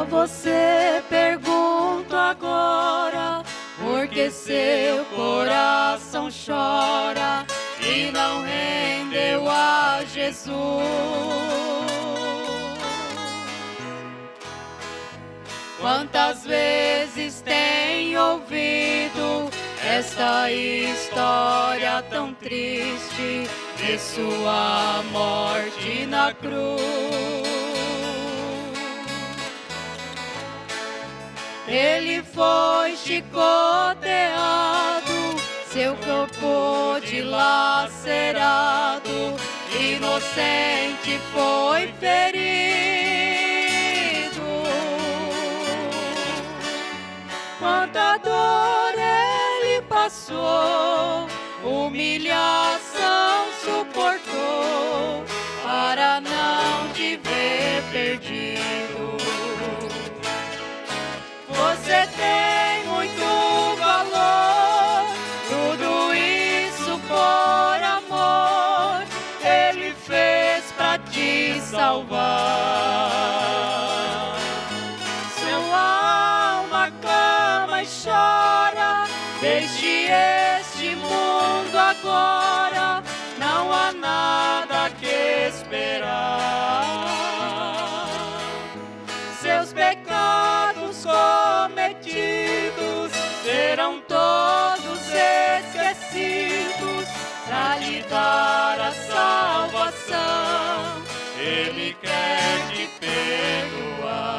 você pergunto agora, porque seu coração chora e não rendeu a Jesus. Quantas vezes tem ouvido esta história tão triste de sua morte na cruz? Ele foi chicoteado, seu corpo dilacerado, inocente foi ferido. Quanta dor ele passou, humilhação suportou, para não te ver perdido. Você tem muito valor, tudo isso por amor, Ele fez pra te salvar. Sua alma clama e chora, deixe este mundo agora, não há nada que esperar. Seus pecados cometidos serão todos esquecidos, pra lhe dar a salvação, Ele quer te perdoar.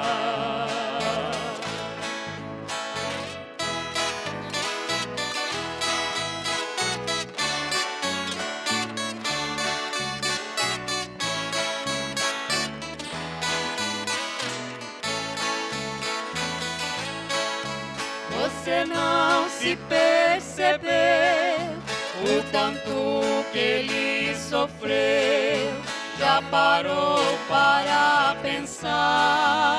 Você não se percebeu o tanto que ele sofreu, já parou para pensar?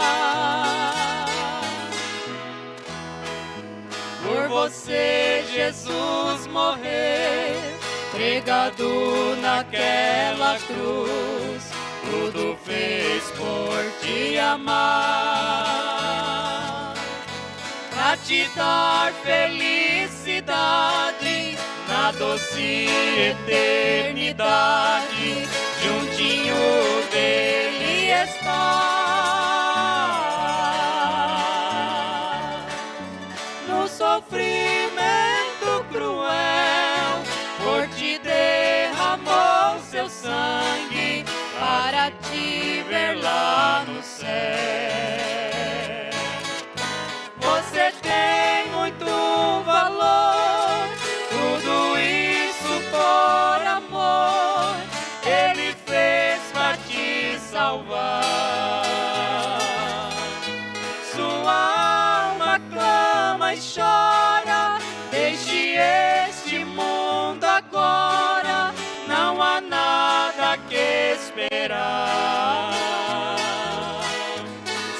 Por você Jesus morreu, pregado naquela cruz, tudo fez por te amar, pra te dar felicidade na doce eternidade, juntinho dele está. No sofrimento cruel, por ti derramou seu sangue, para te ver lá no céu. Você tem muito valor, tudo isso por amor, Ele fez pra te salvar. Sua alma clama e chora, deixe este mundo agora, não há nada que esperar.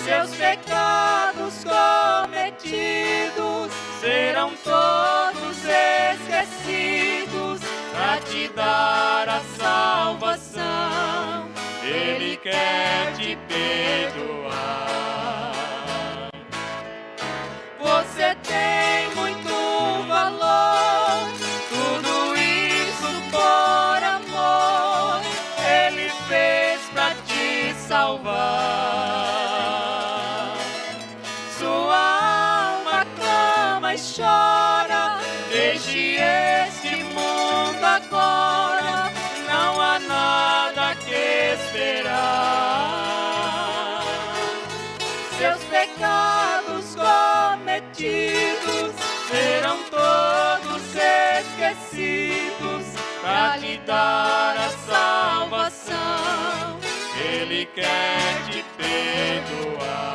Seus pecados cometidos serão todos esquecidos, pra te dar a salvação, Ele quer te perdoar. Você tem muito valor, tudo isso por amor, Ele fez pra te salvar. Sua alma clama e chora, deixe este mundo agora, não há nada que esperar. Seus pecados cometidos serão todos esquecidos, pra lhe dar a salvação, Ele quer te perdoar.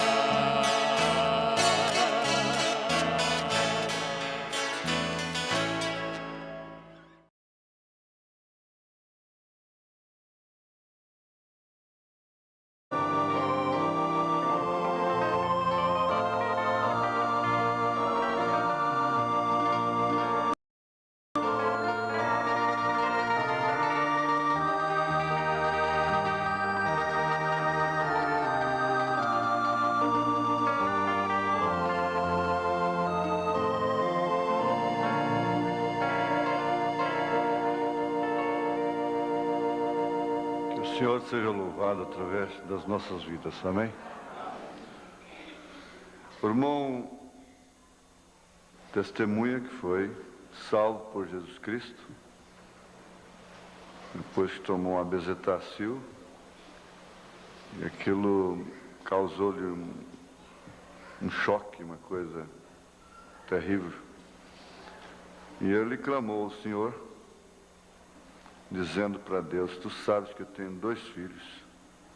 Senhor seja louvado através das nossas vidas, amém? O irmão testemunha que foi salvo por Jesus Cristo, depois que tomou uma bezetacil, e aquilo causou-lhe um choque, uma coisa terrível. E ele clamou ao Senhor, dizendo para Deus: tu sabes que eu tenho 2 filhos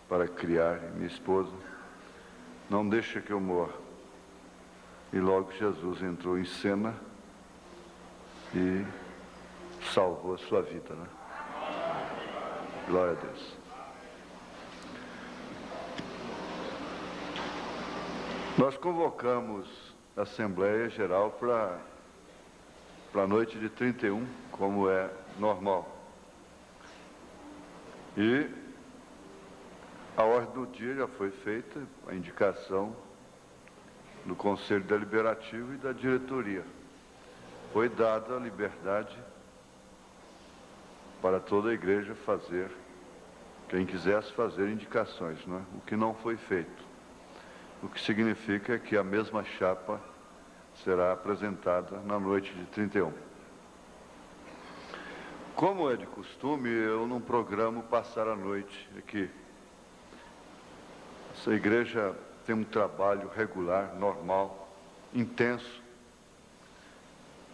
para criar, e minha esposa, não deixa que eu morra. E logo Jesus entrou em cena e salvou a sua vida, né? Glória a Deus. Nós convocamos a Assembleia Geral para a noite de 31, como é normal. E a ordem do dia já foi feita, a indicação do Conselho Deliberativo e da diretoria. Foi dada a liberdade para toda a igreja fazer, quem quisesse fazer indicações, não é? O que não foi feito. O que significa que a mesma chapa será apresentada na noite de 31. Como é de costume, eu não programo passar a noite aqui. Essa igreja tem um trabalho regular, normal, intenso,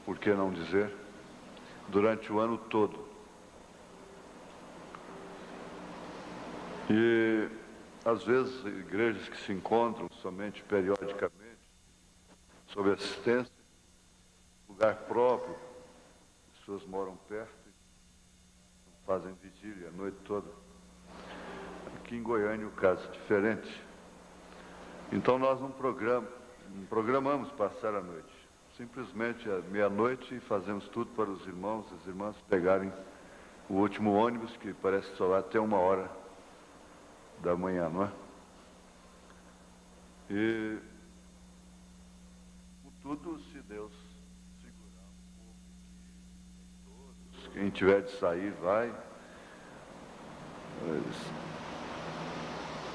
por que não dizer, durante o ano todo. E, às vezes, igrejas que se encontram somente periodicamente, sob assistência, lugar próprio, as pessoas moram perto, fazem vigília a noite toda. Aqui em Goiânia o caso é diferente. Então nós não programamos passar a noite. Simplesmente à meia-noite fazemos tudo para os irmãos e as irmãs pegarem o último ônibus, que parece que só vai até 1h da manhã, não é? E tudo, se Deus segurar um pouco aqui, todos, quem tiver de sair vai.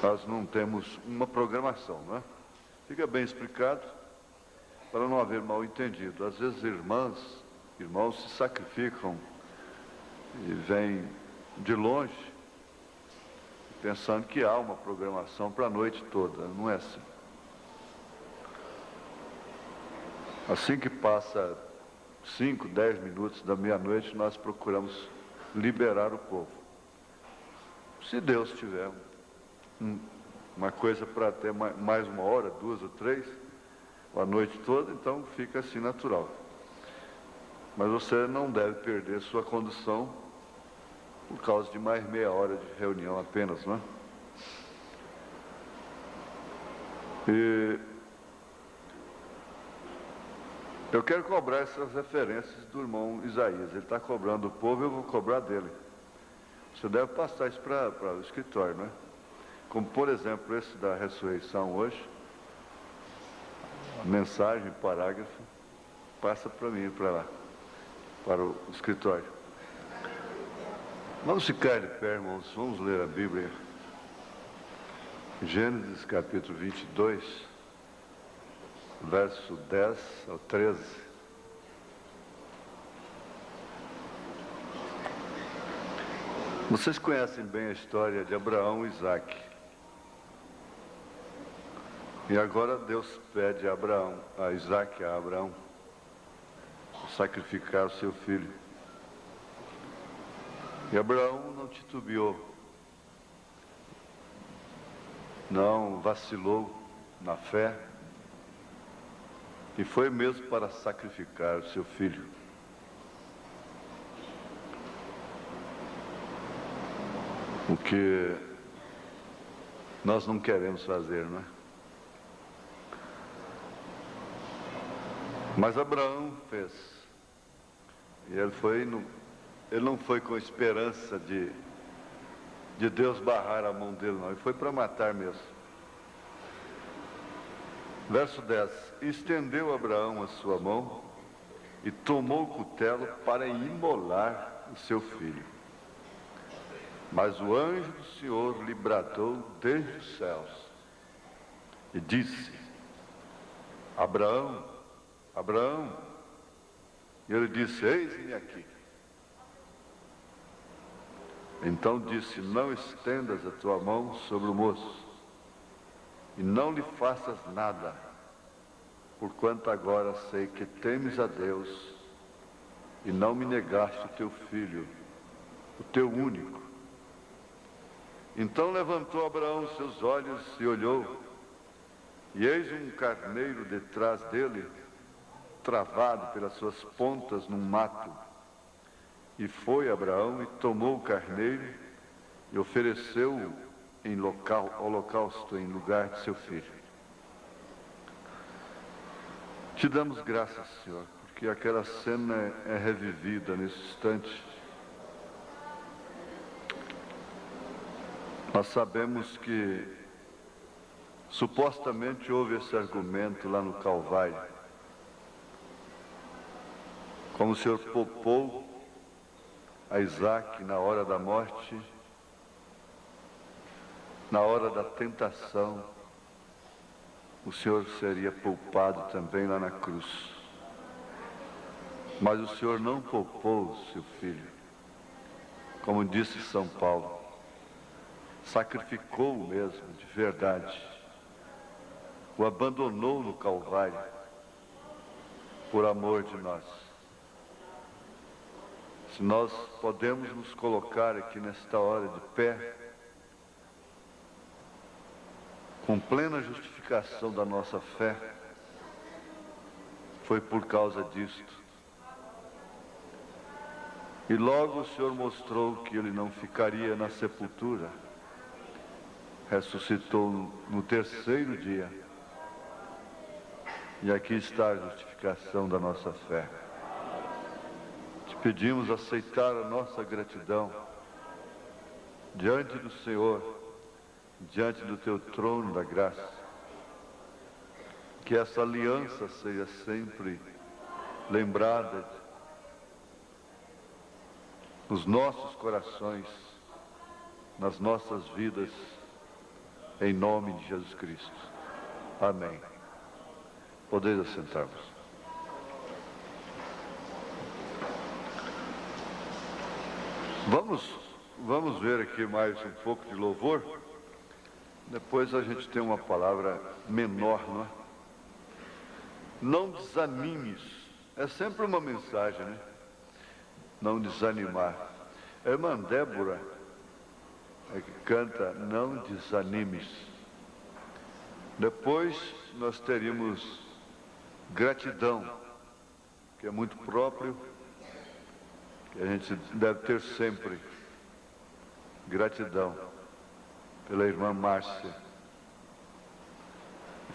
Nós não temos uma programação, não é? Fica bem explicado, para não haver mal entendido. Às vezes irmãos se sacrificam e vêm de longe, pensando que há uma programação para a noite toda. Não é assim. Assim que passa 5, 10 minutos da meia-noite, nós procuramos liberar o povo. Se Deus tiver uma coisa para até mais 1h, 2 ou 3, a noite toda, então fica assim natural. Mas você não deve perder sua condução por causa de mais meia hora de reunião apenas, não é? E eu quero cobrar essas referências do irmão Isaías. Ele está cobrando o povo, eu vou cobrar dele. Você deve passar isso para o escritório, não é? Como, por exemplo, esse da ressurreição hoje, a mensagem, parágrafo, passa para mim, para lá, para o escritório. Vamos ficar de pé, irmãos, vamos ler a Bíblia. Gênesis capítulo 22, verso 10 ao 13. Vocês conhecem bem a história de Abraão e Isaque. E agora Deus pede a Isaque, a Abraão, sacrificar o seu filho. E Abraão não titubeou, não vacilou na fé, e foi mesmo para sacrificar o seu filho. O que nós não queremos fazer, não é? Mas Abraão fez. E ele não foi com esperança de Deus barrar a mão dele, não. Ele foi para matar mesmo. Verso 10. Estendeu Abraão a sua mão e tomou o cutelo para imolar o seu filho. Mas o anjo do Senhor lhe bradou desde os céus e disse: Abraão, Abraão. E ele disse: eis-me aqui. Então disse: não estendas a tua mão sobre o moço, e não lhe faças nada, porquanto agora sei que temes a Deus, e não me negaste o teu filho, o teu único. Então levantou Abraão seus olhos e olhou, e eis um carneiro detrás dele, travado pelas suas pontas num mato. E foi Abraão e tomou o carneiro e ofereceu-o em holocausto em lugar de seu filho. Te damos graças, Senhor, porque aquela cena é revivida nesse instante. Nós sabemos que supostamente houve esse argumento lá no Calvário. Como o Senhor poupou a Isaac na hora da morte, na hora da tentação, o Senhor seria poupado também lá na cruz. Mas o Senhor não poupou o seu filho, como disse São Paulo, sacrificou-o mesmo, de verdade, o abandonou no Calvário, por amor de nós. Se nós podemos nos colocar aqui nesta hora de pé, com plena justificação da nossa fé, foi por causa disto. E logo o Senhor mostrou que ele não ficaria na sepultura, ressuscitou no terceiro dia. E aqui está a justificação da nossa fé. Te pedimos aceitar a nossa gratidão diante do Senhor, diante do teu trono da graça. Que essa aliança seja sempre lembrada nos nossos corações, nas nossas vidas, em nome de Jesus Cristo. Amém. Podeis assentar-vos. Vamos ver aqui mais um pouco de louvor. Depois a gente tem uma palavra menor, não é? Não desanimes. É sempre uma mensagem, né? Não desanimar. A irmã Débora é que canta Não Desanimes. Depois nós teríamos gratidão, que é muito próprio, que a gente deve ter sempre. Gratidão pela irmã Márcia.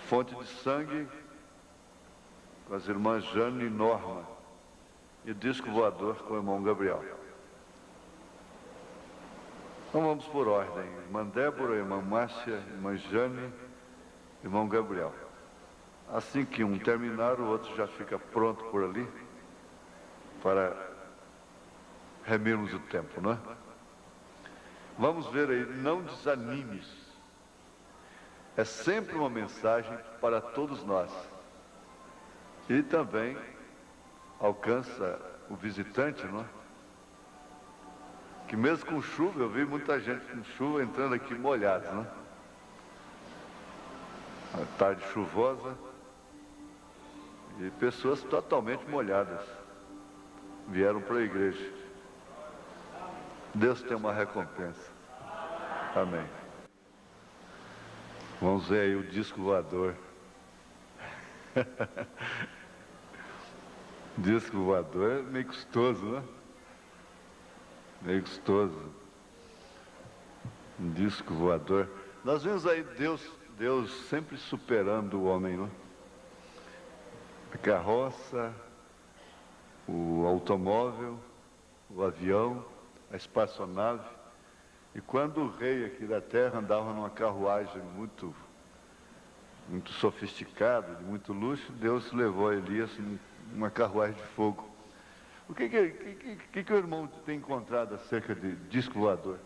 Fonte de sangue com as irmãs Jane e Norma. E disco voador com o irmão Gabriel. Então vamos por ordem. Irmã Débora, irmã Márcia, irmã Jane, irmão Gabriel. Assim que um terminar, o outro já fica pronto por ali para remirmos o tempo, não é? Vamos ver aí, não desanimes. É sempre uma mensagem para todos nós. E também alcança o visitante, não é? Que mesmo com chuva, eu vi muita gente com chuva entrando aqui molhada, não é? Uma tarde chuvosa e pessoas totalmente molhadas vieram para a igreja. Deus tem uma recompensa. Amém. Vamos ver aí o disco voador. Disco voador é meio custoso, né? Meio custoso. Um disco voador. Nós vemos aí Deus sempre superando o homem, não? A carroça, o automóvel, o avião, a espaçonave. E quando o rei aqui da terra andava numa carruagem muito sofisticada, de muito luxo, Deus levou Elias numa carruagem de fogo. O que o irmão tem encontrado acerca de disco voador?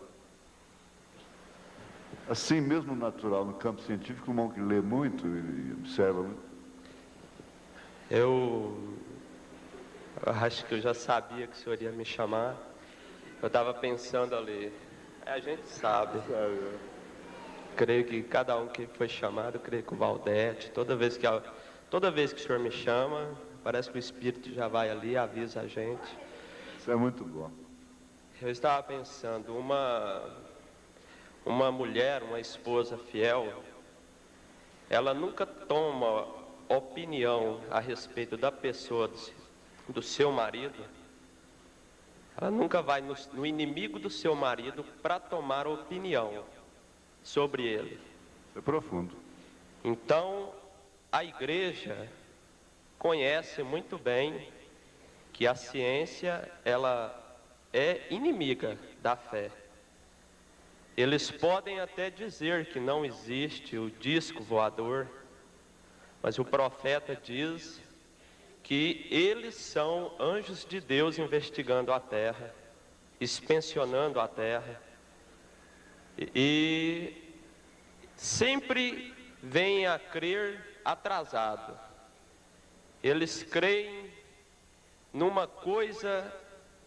Assim mesmo natural, no campo científico, um irmão que lê muito e observa muito. Eu acho que eu já sabia que o senhor ia me chamar. Eu estava pensando ali. A gente sabe. Creio que cada um que foi chamado, creio que o Valdete, toda vez que o senhor me chama, parece que o Espírito já vai ali e avisa a gente. Isso é muito bom. Eu estava pensando, uma mulher, uma esposa fiel, ela nunca toma opinião a respeito da pessoa do seu marido. Ela nunca vai no inimigo do seu marido para tomar opinião sobre ele. Isso é profundo. Então, a igreja conhece muito bem que a ciência, ela é inimiga da fé. Eles podem até dizer que não existe o disco voador, mas o profeta diz que eles são anjos de Deus investigando a terra, inspecionando a terra, e sempre vêm a crer atrasado. Eles creem numa coisa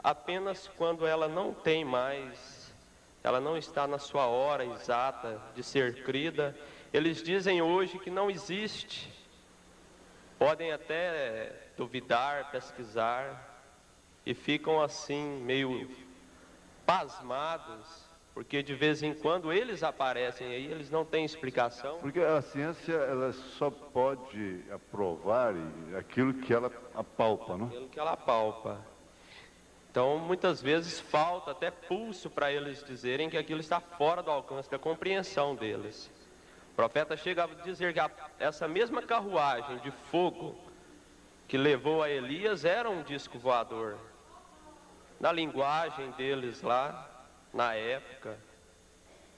apenas quando ela não tem mais, ela não está na sua hora exata de ser crida. Eles dizem hoje que não existe. Podem até duvidar, pesquisar, e ficam assim meio pasmados, porque de vez em quando eles aparecem aí, eles não têm explicação. Porque a ciência, ela só pode aprovar aquilo que ela apalpa, não? Aquilo que ela apalpa. Então, muitas vezes falta até pulso para eles dizerem que aquilo está fora do alcance da compreensão deles. O profeta chega a dizer que essa mesma carruagem de fogo que levou a Elias era um disco voador. Na linguagem deles lá, na época,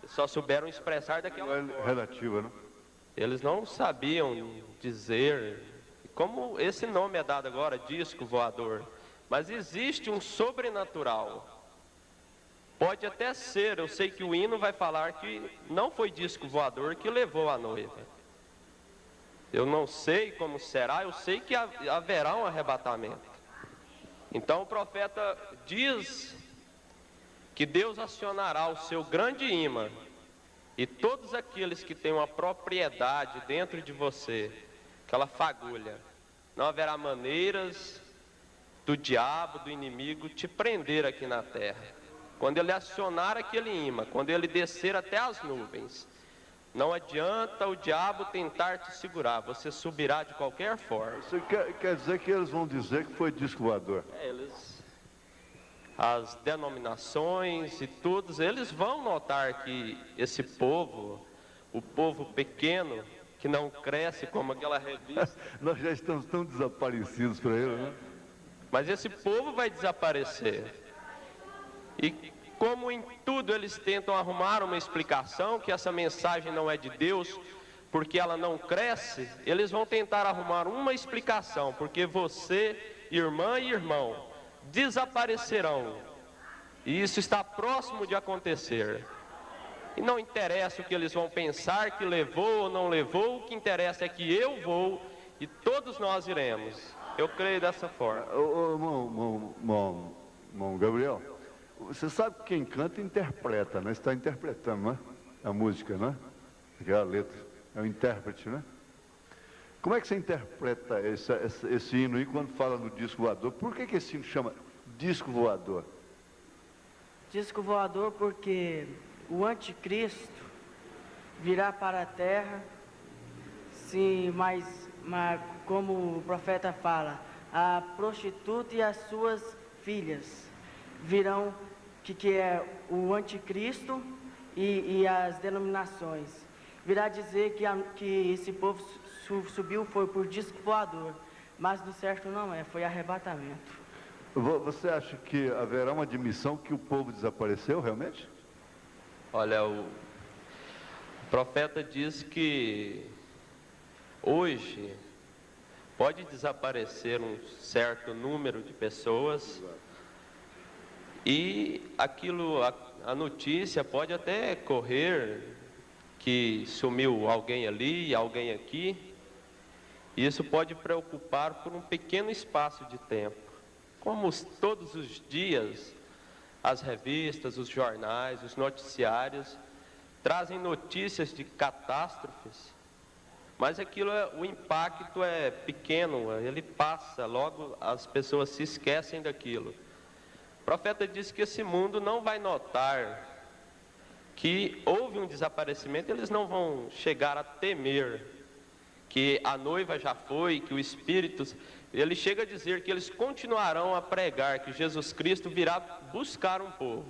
só souberam expressar daquela forma. Relativa, não? Eles não sabiam dizer, como esse nome é dado agora, disco voador. Mas existe um sobrenatural. Pode até ser, eu sei que o hino vai falar que não foi disco voador que levou a noiva. Eu não sei como será, eu sei que haverá um arrebatamento. Então o profeta diz que Deus acionará o seu grande imã, e todos aqueles que têm uma propriedade dentro de você, aquela fagulha, não haverá maneiras do diabo, do inimigo, te prender aqui na terra. Quando ele acionar aquele imã, quando ele descer até as nuvens, não adianta o diabo tentar te segurar, você subirá de qualquer forma. Você quer dizer que eles vão dizer que foi disco voador? As denominações e todos, eles vão notar que esse povo, o povo pequeno, que não cresce como aquela revista. Nós já estamos tão desaparecidos para ele, né? Mas esse povo vai desaparecer. E como em tudo eles tentam arrumar uma explicação, que essa mensagem não é de Deus, porque ela não cresce, eles vão tentar arrumar uma explicação, porque você, irmã e irmão, desaparecerão. E isso está próximo de acontecer. E não interessa o que eles vão pensar, que levou ou não levou, o que interessa é que eu vou e todos nós iremos. Eu creio dessa forma. Irmão Gabriel, você sabe que quem canta interpreta, né? Está interpretando, né? A música, né? Aquela letra. É o intérprete, né? Como é que você interpreta esse hino aí quando fala no disco voador? Por que esse hino chama disco voador? Disco voador porque o anticristo virá para a terra, sim, mas como o profeta fala, a prostituta e as suas filhas virão, que é o anticristo e as denominações. Virá dizer que esse povo subiu foi por disco voador, mas do certo não é, foi arrebatamento. Você acha que haverá uma admissão que o povo desapareceu realmente? Olha, o profeta diz que hoje pode desaparecer um certo número de pessoas e aquilo, a notícia pode até correr que sumiu alguém ali, alguém aqui. E isso pode preocupar por um pequeno espaço de tempo. Como todos os dias, as revistas, os jornais, os noticiários trazem notícias de catástrofes, mas o impacto é pequeno, ele passa, logo as pessoas se esquecem daquilo. O profeta disse que esse mundo não vai notar que houve um desaparecimento, eles não vão chegar a temer que a noiva já foi, que o Espírito... Ele chega a dizer que eles continuarão a pregar que Jesus Cristo virá buscar um povo,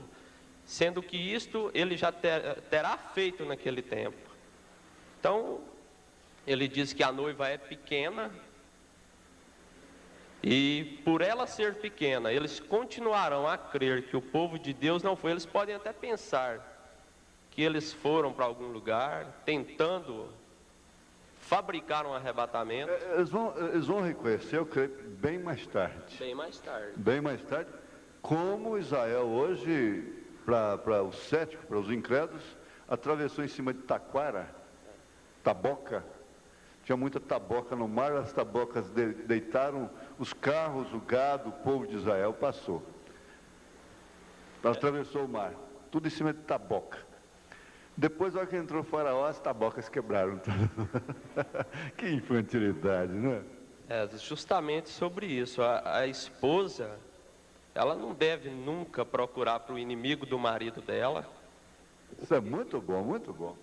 sendo que isto ele já terá feito naquele tempo. Então, ele diz que a noiva é pequena, e por ela ser pequena, eles continuarão a crer que o povo de Deus não foi. Eles podem até pensar que eles foram para algum lugar, tentando fabricar um arrebatamento. Eles vão reconhecer, eu creio, bem mais tarde. Bem mais tarde. Bem mais tarde, como Israel hoje, para os céticos, para os incrédulos, atravessou em cima de Taquara, Taboca. Tinha muita taboca no mar, as tabocas deitaram os carros, o gado, o povo de Israel passou. Atravessou o mar, tudo em cima de taboca. Depois, na hora que entrou o faraó, as tabocas quebraram. Que infantilidade, não é? É justamente sobre isso. A esposa, ela não deve nunca procurar para o inimigo do marido dela. Isso é muito bom, muito bom.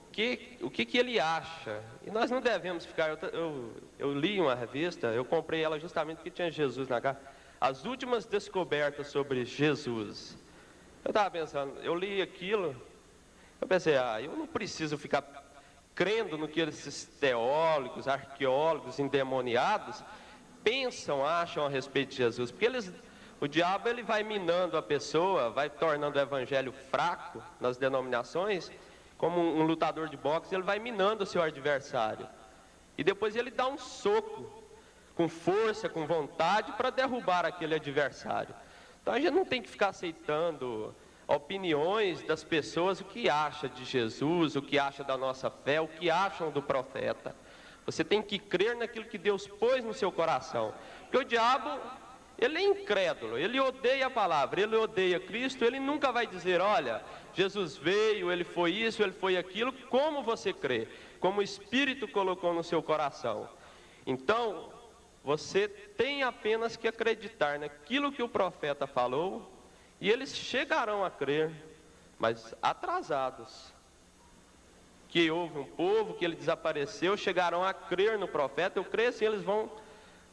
O que ele acha? E nós não devemos ficar... Eu li uma revista, eu comprei ela justamente porque tinha Jesus na capa. As últimas descobertas sobre Jesus. Eu estava pensando, eu li aquilo... Eu pensei, eu não preciso ficar crendo no que esses teólogos, arqueólogos, endemoniados pensam, acham a respeito de Jesus. Porque o diabo ele vai minando a pessoa, vai tornando o evangelho fraco nas denominações, como um lutador de boxe, ele vai minando o seu adversário. E depois ele dá um soco, com força, com vontade, para derrubar aquele adversário. Então a gente não tem que ficar aceitando opiniões das pessoas, o que acha de Jesus, o que acha da nossa fé, o que acham do profeta. Você tem que crer naquilo que Deus pôs no seu coração. Porque o diabo, ele é incrédulo, ele odeia a palavra, ele odeia Cristo, ele nunca vai dizer, olha, Jesus veio, ele foi isso, ele foi aquilo, como você crê, como o Espírito colocou no seu coração. Então, você tem apenas que acreditar naquilo que o profeta falou, e eles chegarão a crer, mas atrasados. Que houve um povo, que ele desapareceu, chegarão a crer no profeta. Eu creio assim,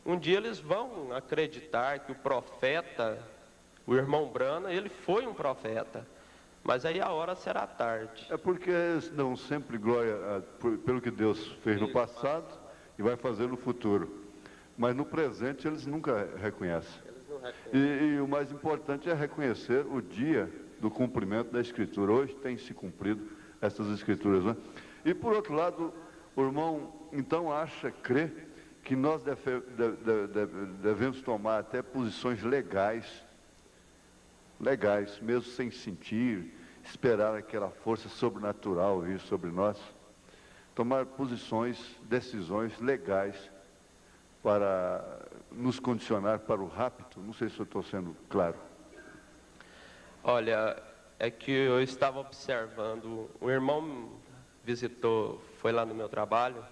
um dia eles vão acreditar que o profeta, o irmão Brana, ele foi um profeta. Mas aí a hora será tarde. É porque eles dão sempre glória pelo que Deus fez no passado e vai fazer no futuro. Mas no presente eles nunca reconhecem. E o mais importante é reconhecer o dia do cumprimento da Escritura. Hoje tem se cumprido essas Escrituras, né? E por outro lado, o irmão então crê que nós devemos tomar até posições legais, mesmo sem sentir, esperar aquela força sobrenatural vir sobre nós. Tomar decisões legais para nos condicionar para o rapto. Não sei se eu estou sendo claro. Olha, é que eu estava observando, o irmão foi lá no meu trabalho,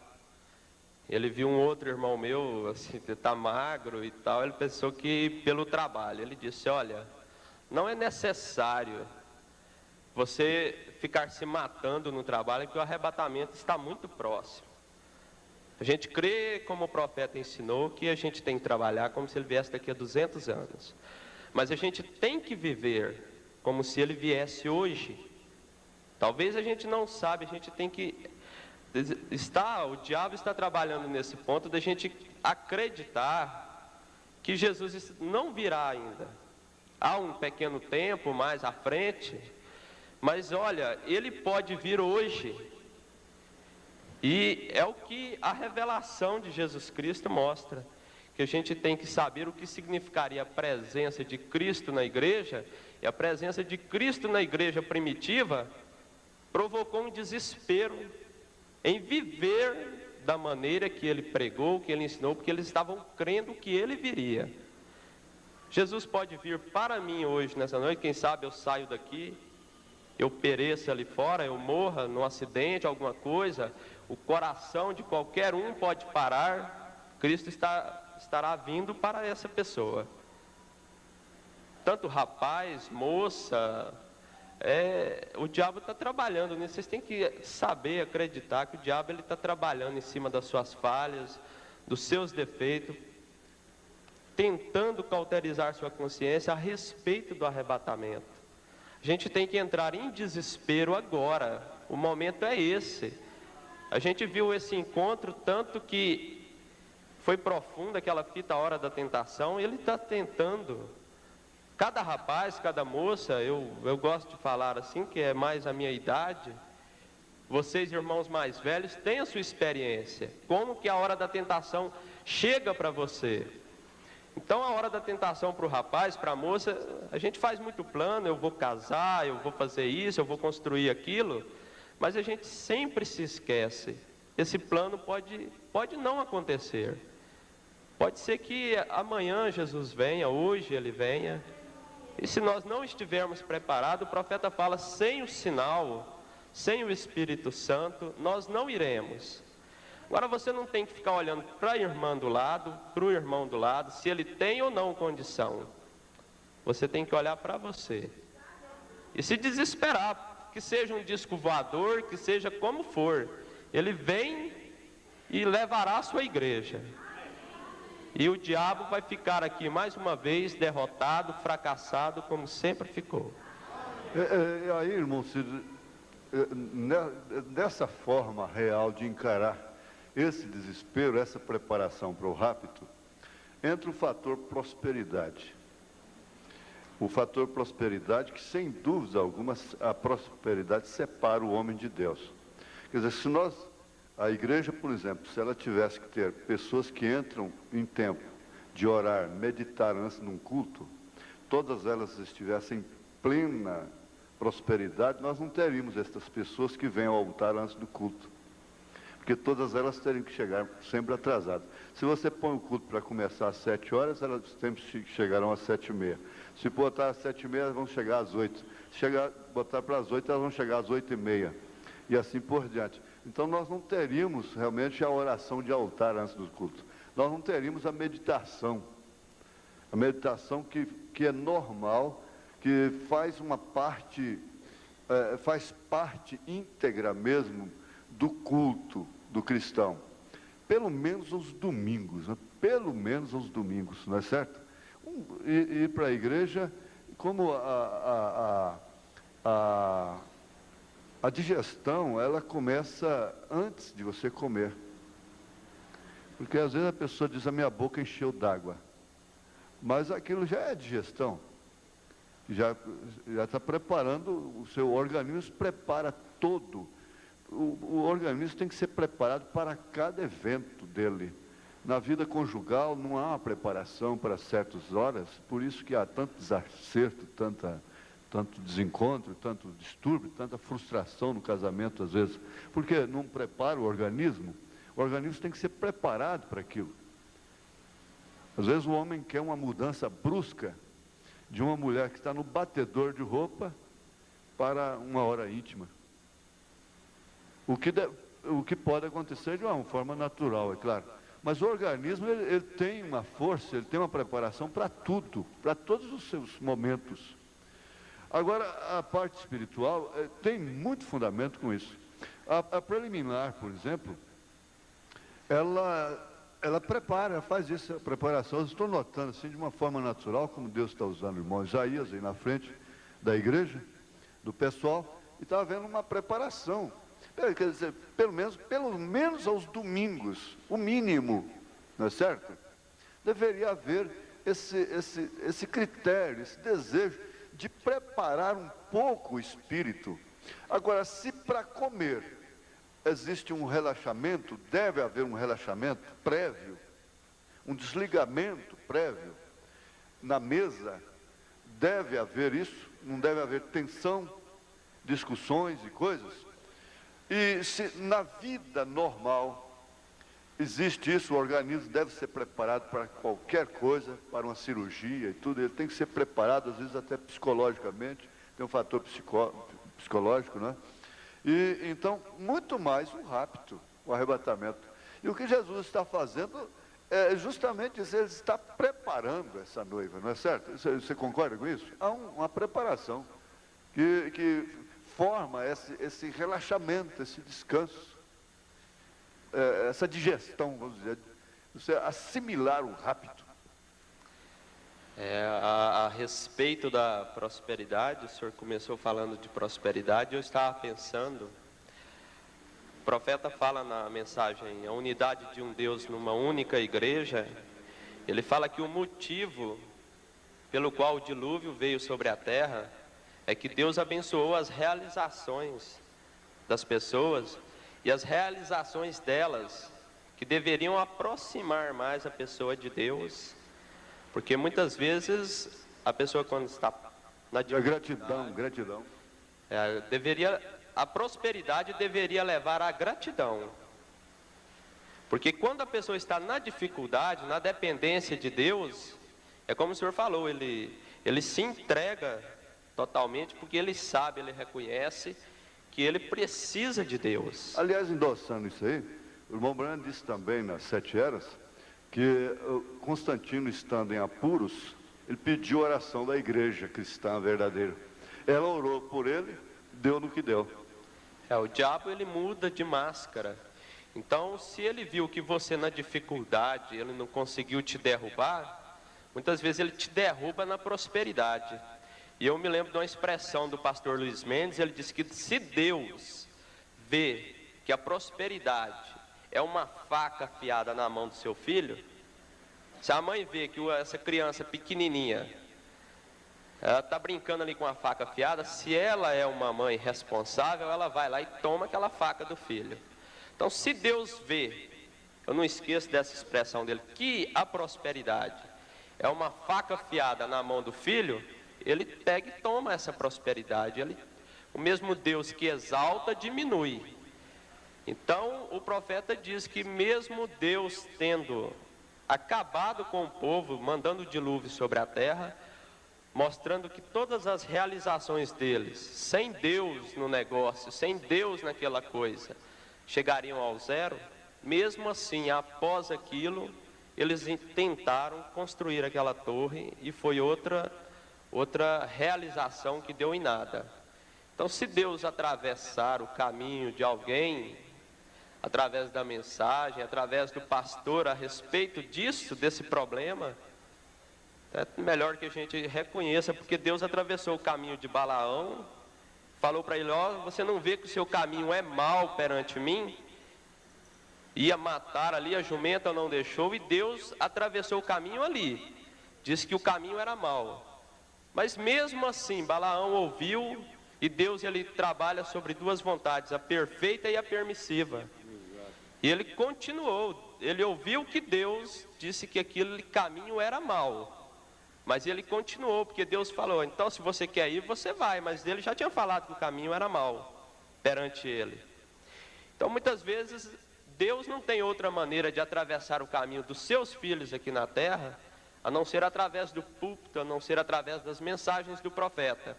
ele viu um outro irmão meu, assim, está magro e tal, ele pensou que pelo trabalho, ele disse, olha, não é necessário você ficar se matando no trabalho, que o arrebatamento está muito próximo. A gente crê, como o profeta ensinou, que a gente tem que trabalhar como se ele viesse daqui a 200 anos. Mas a gente tem que viver como se ele viesse hoje. Talvez a gente não sabe, a gente tem que... O diabo está trabalhando nesse ponto da gente acreditar que Jesus não virá ainda. Há um pequeno tempo mais à frente, mas olha, ele pode vir hoje. E é o que a revelação de Jesus Cristo mostra, que a gente tem que saber o que significaria a presença de Cristo na igreja, e a presença de Cristo na igreja primitiva provocou um desespero em viver da maneira que ele pregou, que ele ensinou, porque eles estavam crendo que ele viria. Jesus pode vir para mim hoje, nessa noite, quem sabe eu saio daqui, eu pereça ali fora, eu morra num acidente, alguma coisa, o coração de qualquer um pode parar, Cristo estará vindo para essa pessoa. Tanto rapaz, moça, o diabo está trabalhando nisso. Vocês têm que saber, acreditar que o diabo está trabalhando em cima das suas falhas, dos seus defeitos, tentando cauterizar sua consciência a respeito do arrebatamento. A gente tem que entrar em desespero agora, o momento é esse. A gente viu esse encontro, tanto que foi profunda aquela fita, a hora da tentação. Ele está tentando, cada rapaz, cada moça, eu gosto de falar assim, que é mais a minha idade, vocês irmãos mais velhos, têm a sua experiência, como que a hora da tentação chega para você. Então a hora da tentação para o rapaz, para a moça, a gente faz muito plano, eu vou casar, eu vou fazer isso, eu vou construir aquilo, mas a gente sempre se esquece. Esse plano pode não acontecer. Pode ser que amanhã Jesus venha, hoje ele venha, e se nós não estivermos preparados, o profeta fala, sem o sinal, sem o Espírito Santo, nós não iremos. Agora você não tem que ficar olhando para a irmã do lado, para o irmão do lado, se ele tem ou não condição. Você tem que olhar para você. E se desesperar, que seja um disco voador, que seja como for. Ele vem e levará a sua igreja. E o diabo vai ficar aqui mais uma vez derrotado, fracassado, como sempre ficou. Aí, irmão, dessa forma real de encarar esse desespero, essa preparação para o rapto, entra o fator prosperidade. O fator prosperidade que, sem dúvida alguma, a prosperidade separa o homem de Deus. Quer dizer, se a igreja, por exemplo, se ela tivesse que ter pessoas que entram em tempo de orar, meditar antes de um culto, todas elas estivessem em plena prosperidade, nós não teríamos essas pessoas que vêm ao altar antes do culto. Porque todas elas teriam que chegar sempre atrasadas. Se você põe o culto para começar às 7 horas, elas sempre chegarão às 7h30. Se botar às 7h30, elas vão chegar às 8. Se botar para as 8, elas vão chegar às 8h30. E assim por diante. Então nós não teríamos realmente a oração de altar antes do culto. Nós não teríamos a meditação. A meditação que é normal, que faz uma parte, faz parte íntegra mesmo do culto do cristão, pelo menos aos domingos, né? Pelo menos aos domingos, não é certo? Ir para a igreja, como a digestão, ela começa antes de você comer, porque às vezes a pessoa diz, a minha boca encheu d'água, mas aquilo já é digestão, já está preparando, o seu organismo se prepara todo. O organismo tem que ser preparado para cada evento dele. Na vida conjugal não há uma preparação para certas horas, por isso que há tanto desacerto, tanto desencontro, tanto distúrbio, tanta frustração no casamento às vezes, porque não prepara o organismo tem que ser preparado para aquilo. Às vezes o homem quer uma mudança brusca de uma mulher que está no batedor de roupa para uma hora íntima. O que pode acontecer de uma forma natural, é claro. Mas o organismo, ele tem uma força, ele tem uma preparação para tudo, para todos os seus momentos. Agora, a parte espiritual tem muito fundamento com isso. A preliminar, por exemplo, ela prepara, faz isso, a preparação. Eu estou notando assim, de uma forma natural, como Deus está usando o irmão Isaías aí na frente da igreja, do pessoal, e está havendo uma preparação. Quer dizer, pelo menos aos domingos, o mínimo, não é certo? Deveria haver esse critério, esse desejo de preparar um pouco o espírito. Agora, se para comer existe um relaxamento, deve haver um relaxamento prévio, um desligamento prévio na mesa, deve haver isso, não deve haver tensão, discussões e coisas. E se na vida normal existe isso, o organismo deve ser preparado para qualquer coisa, para uma cirurgia e tudo, ele tem que ser preparado, às vezes até psicologicamente, tem um fator psicológico, né? E então, muito mais o rapto, o arrebatamento. E o que Jesus está fazendo é justamente isso, ele está preparando essa noiva, não é certo? Você concorda com isso? Há uma preparação que forma esse relaxamento, esse descanso, essa digestão, vamos dizer, você assimilar o rapto. A respeito da prosperidade, o senhor começou falando de prosperidade, eu estava pensando, o profeta fala na mensagem, a unidade de um Deus numa única igreja, ele fala que o motivo pelo qual o dilúvio veio sobre a terra, é que Deus abençoou as realizações das pessoas, e as realizações delas, que deveriam aproximar mais a pessoa de Deus, porque muitas vezes a pessoa quando está na gratidão. A prosperidade deveria levar à gratidão, porque quando a pessoa está na dificuldade, na dependência de Deus, é como o senhor falou, ele se entrega totalmente, porque ele sabe, ele reconhece que ele precisa de Deus. Aliás, endossando isso aí, o irmão Branham disse também nas 7 eras, que Constantino, estando em apuros, ele pediu a oração da igreja cristã verdadeira. Ela orou por ele, deu no que deu. O diabo, ele muda de máscara. Então, se ele viu que você na dificuldade, ele não conseguiu te derrubar, muitas vezes ele te derruba na prosperidade. E eu me lembro de uma expressão do pastor Luiz Mendes, ele disse que se Deus vê que a prosperidade é uma faca afiada na mão do seu filho, se a mãe vê que essa criança pequenininha, ela está brincando ali com a faca afiada, se ela é uma mãe responsável, ela vai lá e toma aquela faca do filho. Então, se Deus vê, eu não esqueço dessa expressão dele, que a prosperidade é uma faca afiada na mão do filho, ele pega e toma essa prosperidade. O mesmo Deus que exalta, diminui. Então, o profeta diz que mesmo Deus tendo acabado com o povo, mandando o dilúvio sobre a terra, mostrando que todas as realizações deles, sem Deus no negócio, sem Deus naquela coisa, chegariam ao zero, mesmo assim, após aquilo, eles tentaram construir aquela torre e foi outra realização que deu em nada. Então, se Deus atravessar o caminho de alguém, através da mensagem, através do pastor, a respeito desse problema, é melhor que a gente reconheça, porque Deus atravessou o caminho de Balaão, falou para ele, você não vê que o seu caminho é mau perante mim? Ia matar ali, a jumenta não deixou, e Deus atravessou o caminho ali, disse que o caminho era mau. Mas mesmo assim, Balaão ouviu, e Deus, ele trabalha sobre duas vontades, a perfeita e a permissiva. E ele continuou, ele ouviu que Deus disse que aquele caminho era mau. Mas ele continuou, porque Deus falou, então se você quer ir, você vai. Mas ele já tinha falado que o caminho era mau perante ele. Então muitas vezes, Deus não tem outra maneira de atravessar o caminho dos seus filhos aqui na terra, a não ser através do púlpito, a não ser através das mensagens do profeta.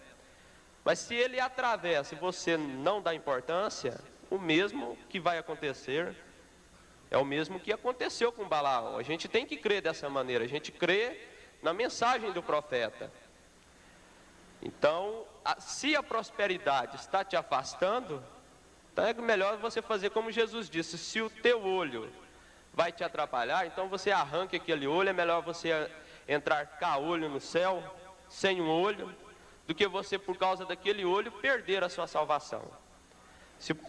Mas se ele atravessa e você não dá importância, o mesmo que vai acontecer é o mesmo que aconteceu com Balaão. A gente tem que crer dessa maneira, a gente crê na mensagem do profeta. Então, se a prosperidade está te afastando, então é melhor você fazer como Jesus disse, se o teu olho vai te atrapalhar, então você arranque aquele olho, é melhor você entrar caolho no céu, sem um olho, do que você, por causa daquele olho, perder a sua salvação.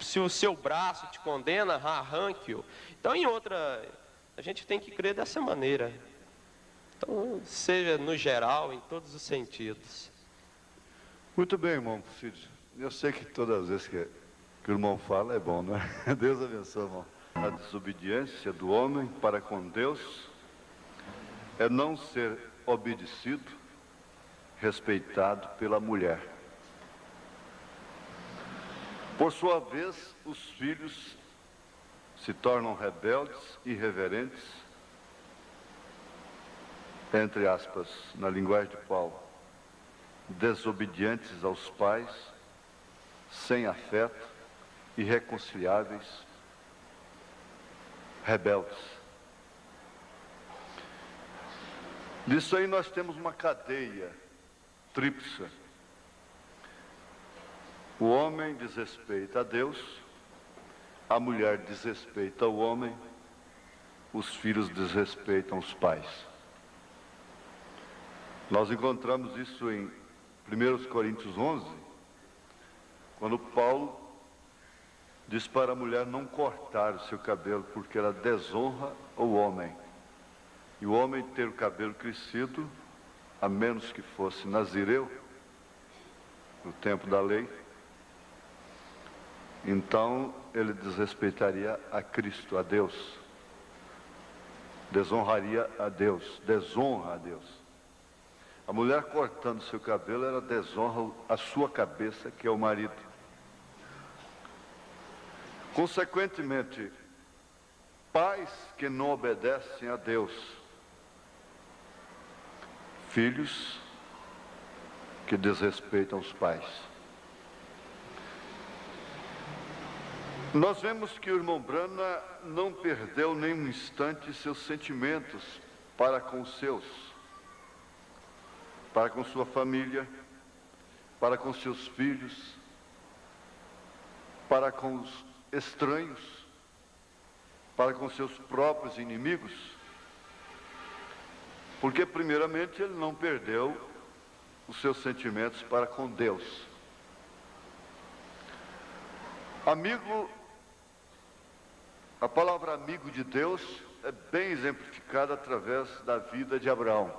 Se o seu braço te condena, arranque-o. Então, a gente tem que crer dessa maneira. Então, seja no geral, em todos os sentidos. Muito bem, irmão Cid. Eu sei que todas as vezes que o irmão fala é bom, não é? Deus abençoe, irmão. A desobediência do homem para com Deus é não ser obedecido, respeitado pela mulher. Por sua vez, os filhos se tornam rebeldes, irreverentes, entre aspas, na linguagem de Paulo, desobedientes aos pais, sem afeto, irreconciliáveis, rebeldes. Disso aí nós temos uma cadeia tríplice. O homem desrespeita a Deus, a mulher desrespeita o homem, os filhos desrespeitam os pais. Nós encontramos isso em 1 Coríntios 11, quando Paulo diz para a mulher não cortar o seu cabelo, porque ela desonra o homem. E o homem ter o cabelo crescido, a menos que fosse nazireu, no tempo da lei, então ele desrespeitaria a Cristo, a Deus. Desonraria a Deus, desonra a Deus. A mulher cortando seu cabelo, ela desonra a sua cabeça, que é o marido. Consequentemente, pais que não obedecem a Deus, filhos que desrespeitam os pais. Nós vemos que o irmão Brana não perdeu nem um instante seus sentimentos para com os seus, para com sua família, para com seus filhos, para com os estranhos, para com seus próprios inimigos, porque primeiramente ele não perdeu os seus sentimentos para com Deus. Amigo, a palavra amigo de Deus é bem exemplificada através da vida de Abraão.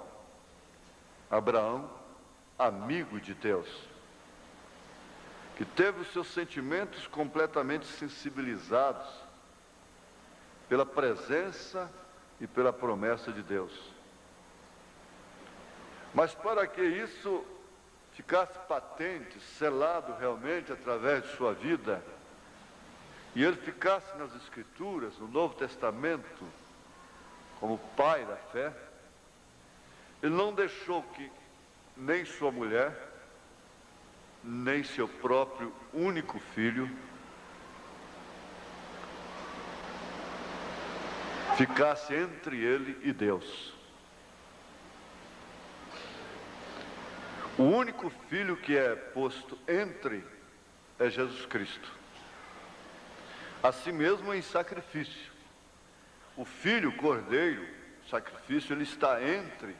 Abraão, amigo de Deus, que teve os seus sentimentos completamente sensibilizados pela presença e pela promessa de Deus. Mas para que isso ficasse patente, selado realmente através de sua vida, e ele ficasse nas Escrituras, no Novo Testamento, como pai da fé, ele não deixou que nem sua mulher, nem seu próprio único filho ficasse entre ele e Deus. O único filho que é posto entre é Jesus Cristo. Assim mesmo em sacrifício. O filho cordeiro, sacrifício, ele está entre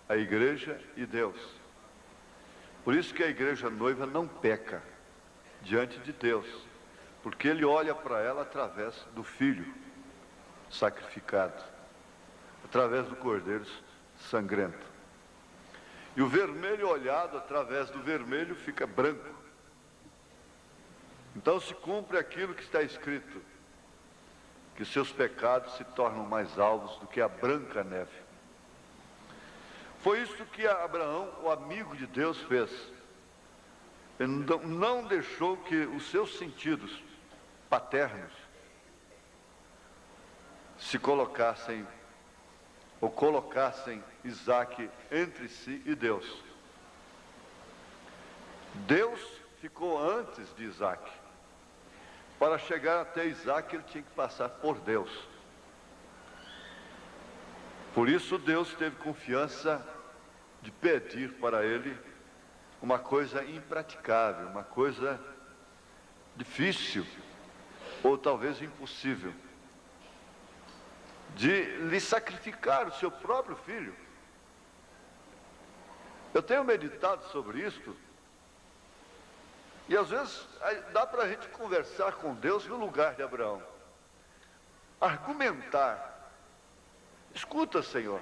a igreja e Deus. Por isso que a igreja noiva não peca diante de Deus, porque ele olha para ela através do filho sacrificado, através do cordeiro sangrento. E o vermelho olhado através do vermelho fica branco. Então se cumpre aquilo que está escrito, que seus pecados se tornam mais alvos do que a branca neve. Foi isso que Abraão, o amigo de Deus, fez. Ele não deixou que os seus sentidos paternos se colocassem ou colocassem Isaque entre si e Deus. Deus ficou antes de Isaque. Para chegar até Isaque, ele tinha que passar por Deus. Por isso Deus teve confiança de pedir para ele uma coisa impraticável, uma coisa difícil, ou talvez impossível, de lhe sacrificar o seu próprio filho. Eu tenho meditado sobre isto, e às vezes dá para a gente conversar com Deus no lugar de Abraão, argumentar. Escuta, Senhor,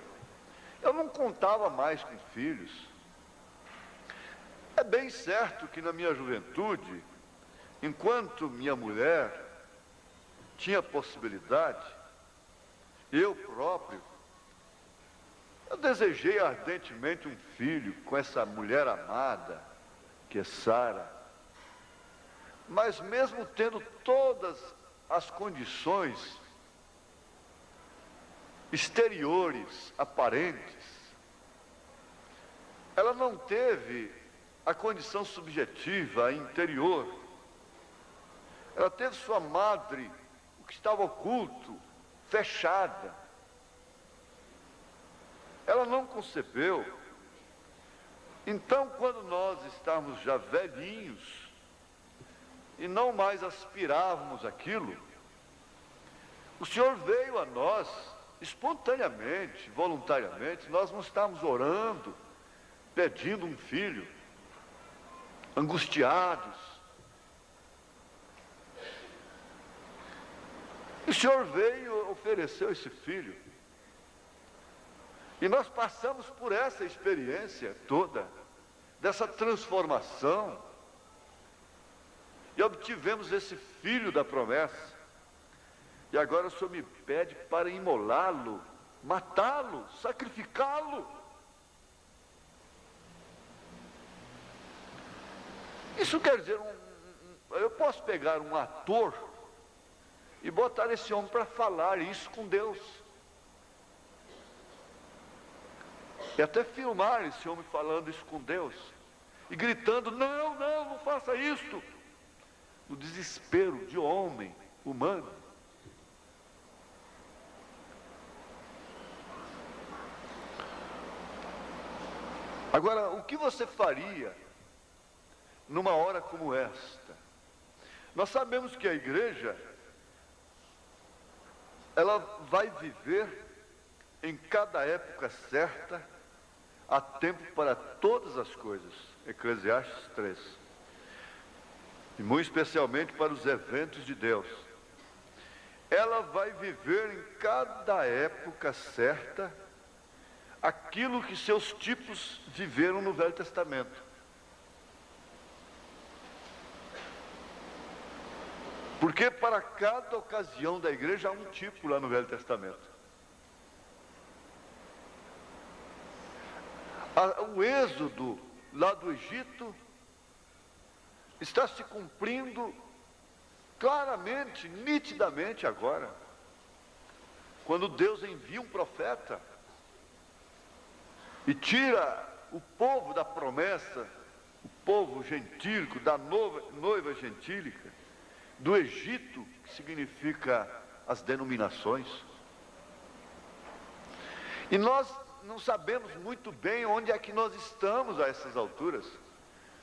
eu não contava mais com filhos. É bem certo que na minha juventude, enquanto minha mulher tinha possibilidade, eu próprio, eu desejei ardentemente um filho com essa mulher amada, que é Sara. Mas mesmo tendo todas as condições exteriores, aparentes, ela não teve a condição subjetiva, interior. Ela teve sua madre, o que estava oculto, fechada. Ela não concebeu. Então, quando nós estávamos já velhinhos e não mais aspirávamos aquilo, o Senhor veio a nós espontaneamente, voluntariamente. Nós não estávamos orando, pedindo um filho, angustiados. O Senhor veio e ofereceu esse filho. E nós passamos por essa experiência toda, dessa transformação, e obtivemos esse filho da promessa. E agora o Senhor me pede para imolá-lo, matá-lo, sacrificá-lo. Isso quer dizer, eu posso pegar um ator e botar esse homem para falar isso com Deus. E até filmar esse homem falando isso com Deus. E gritando, não, não, não faça isto. No desespero de homem humano. Agora, o que você faria numa hora como esta? Nós sabemos que a igreja, ela vai viver em cada época certa, há tempo para todas as coisas. Eclesiastes 3. E muito especialmente para os eventos de Deus. Ela vai viver em cada época certa aquilo que seus tipos viveram no Velho Testamento. Porque para cada ocasião da igreja há um tipo lá no Velho Testamento. O êxodo lá do Egito está se cumprindo claramente, nitidamente agora, quando Deus envia um profeta e tira o povo da promessa, o povo gentílico, da noiva gentílica, do Egito, que significa as denominações. E nós não sabemos muito bem onde é que nós estamos a essas alturas.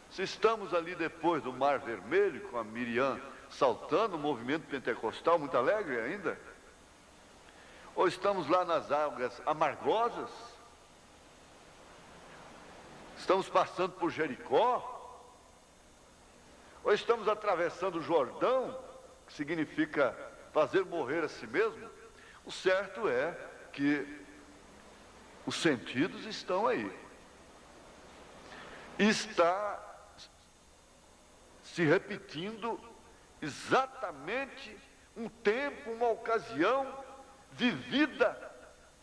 Se estamos ali depois do Mar Vermelho, com a Miriam saltando, o movimento pentecostal muito alegre ainda, ou estamos lá nas águas amargosas, estamos passando por Jericó, ou estamos atravessando o Jordão, que significa fazer morrer a si mesmo. O certo é que os sentidos estão aí. Está se repetindo exatamente um tempo, uma ocasião vivida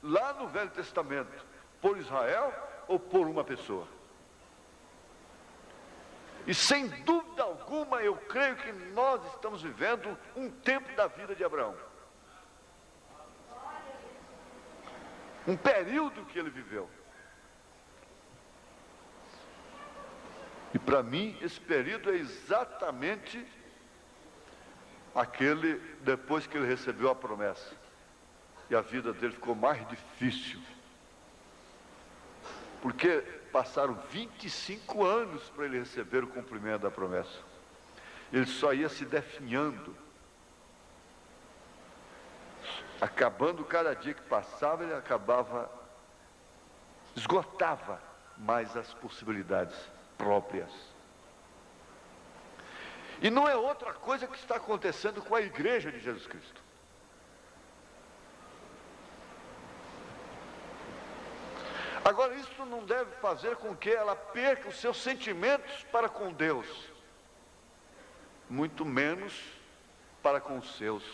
lá no Velho Testamento, por Israel ou por uma pessoa. E sem dúvida alguma, eu creio que nós estamos vivendo um tempo da vida de Abraão. Um período que ele viveu. E para mim, esse período é exatamente aquele depois que ele recebeu a promessa. E a vida dele ficou mais difícil. Porque passaram 25 anos para ele receber o cumprimento da promessa. Ele só ia se definhando. Acabando cada dia que passava, ele esgotava mais as possibilidades próprias. E não é outra coisa que está acontecendo com a igreja de Jesus Cristo. Agora, isso não deve fazer com que ela perca os seus sentimentos para com Deus, muito menos para com os seus.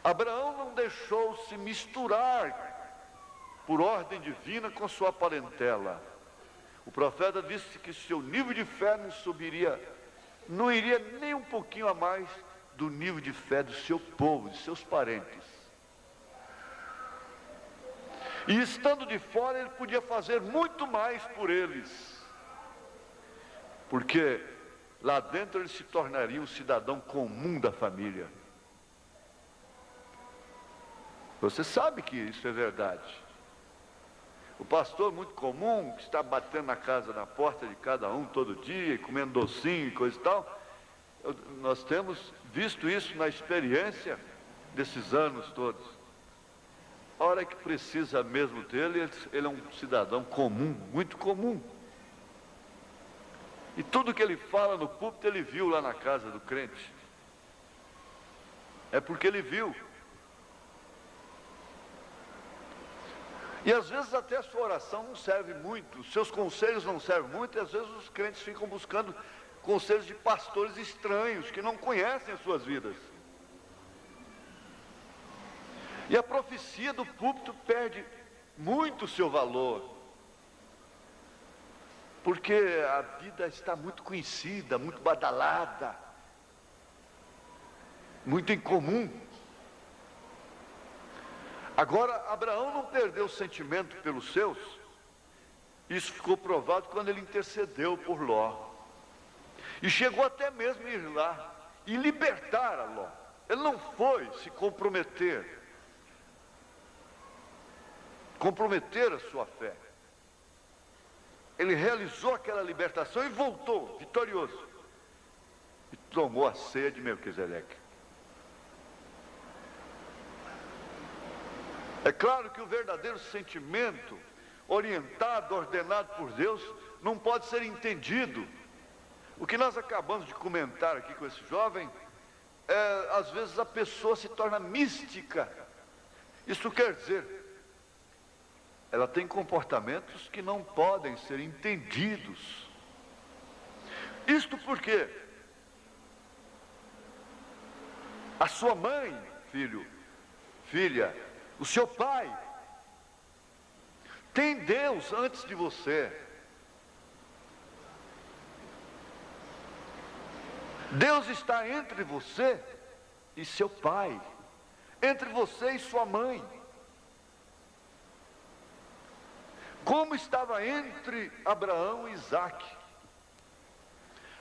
Abraão não deixou se misturar por ordem divina com sua parentela. O profeta disse que seu nível de fé não subiria não iria nem um pouquinho a mais do nível de fé do seu povo, de seus parentes. E estando de fora, ele podia fazer muito mais por eles, porque lá dentro ele se tornaria um cidadão comum da família. Você sabe que isso é verdade. O pastor muito comum, que está batendo na casa, na porta de cada um todo dia, e comendo docinho e coisa e tal, nós temos visto isso na experiência desses anos todos. A hora que precisa mesmo dele, ele é um cidadão comum, muito comum. E tudo que ele fala no púlpito, ele viu lá na casa do crente. É porque ele viu. E às vezes até a sua oração não serve muito, os seus conselhos não servem muito, e às vezes os crentes ficam buscando conselhos de pastores estranhos, que não conhecem as suas vidas. E a profecia do púlpito perde muito o seu valor, porque a vida está muito conhecida, muito badalada, muito incomum. Agora, Abraão não perdeu o sentimento pelos seus. Isso ficou provado quando ele intercedeu por Ló. E chegou até mesmo a ir lá e libertar a Ló. Ele não foi se comprometer a sua fé. Ele realizou aquela libertação e voltou vitorioso. E tomou a ceia de Melquisedeque. É claro que o verdadeiro sentimento, orientado, ordenado por Deus, não pode ser entendido. O que nós acabamos de comentar aqui com esse jovem, às vezes a pessoa se torna mística. Isso quer dizer, ela tem comportamentos que não podem ser entendidos. Isto porque a sua mãe, filho, filha, o seu pai tem Deus antes de você. Deus está entre você e seu pai, entre você e sua mãe, como estava entre Abraão e Isaque.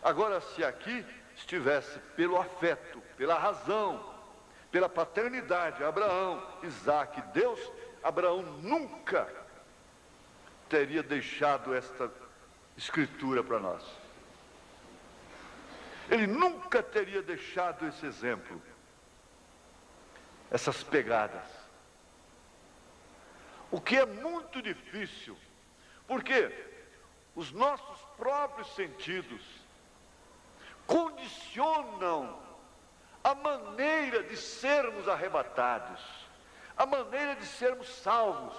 Agora, se aqui estivesse pelo afeto, pela razão, pela paternidade, Abraão, Isaque, Deus, Abraão nunca teria deixado esta escritura para nós. Ele nunca teria deixado esse exemplo, essas pegadas. O que é muito difícil, porque os nossos próprios sentidos condicionam a maneira de sermos arrebatados, a maneira de sermos salvos.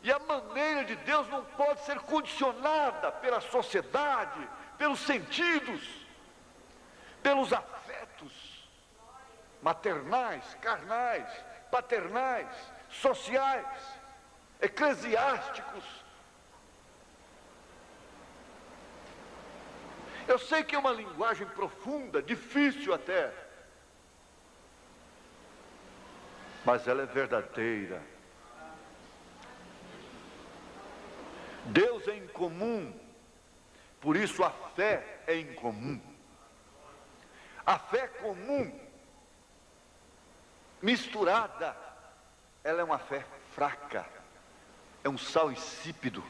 E a maneira de Deus não pode ser condicionada pela sociedade, pelos sentidos, pelos afetos maternais, carnais, paternais, sociais, eclesiásticos. Eu sei que é uma linguagem profunda, difícil até, mas ela é verdadeira. Deus é incomum, por isso a fé é incomum. A fé comum, misturada, ela é uma fé fraca, é um sal insípido.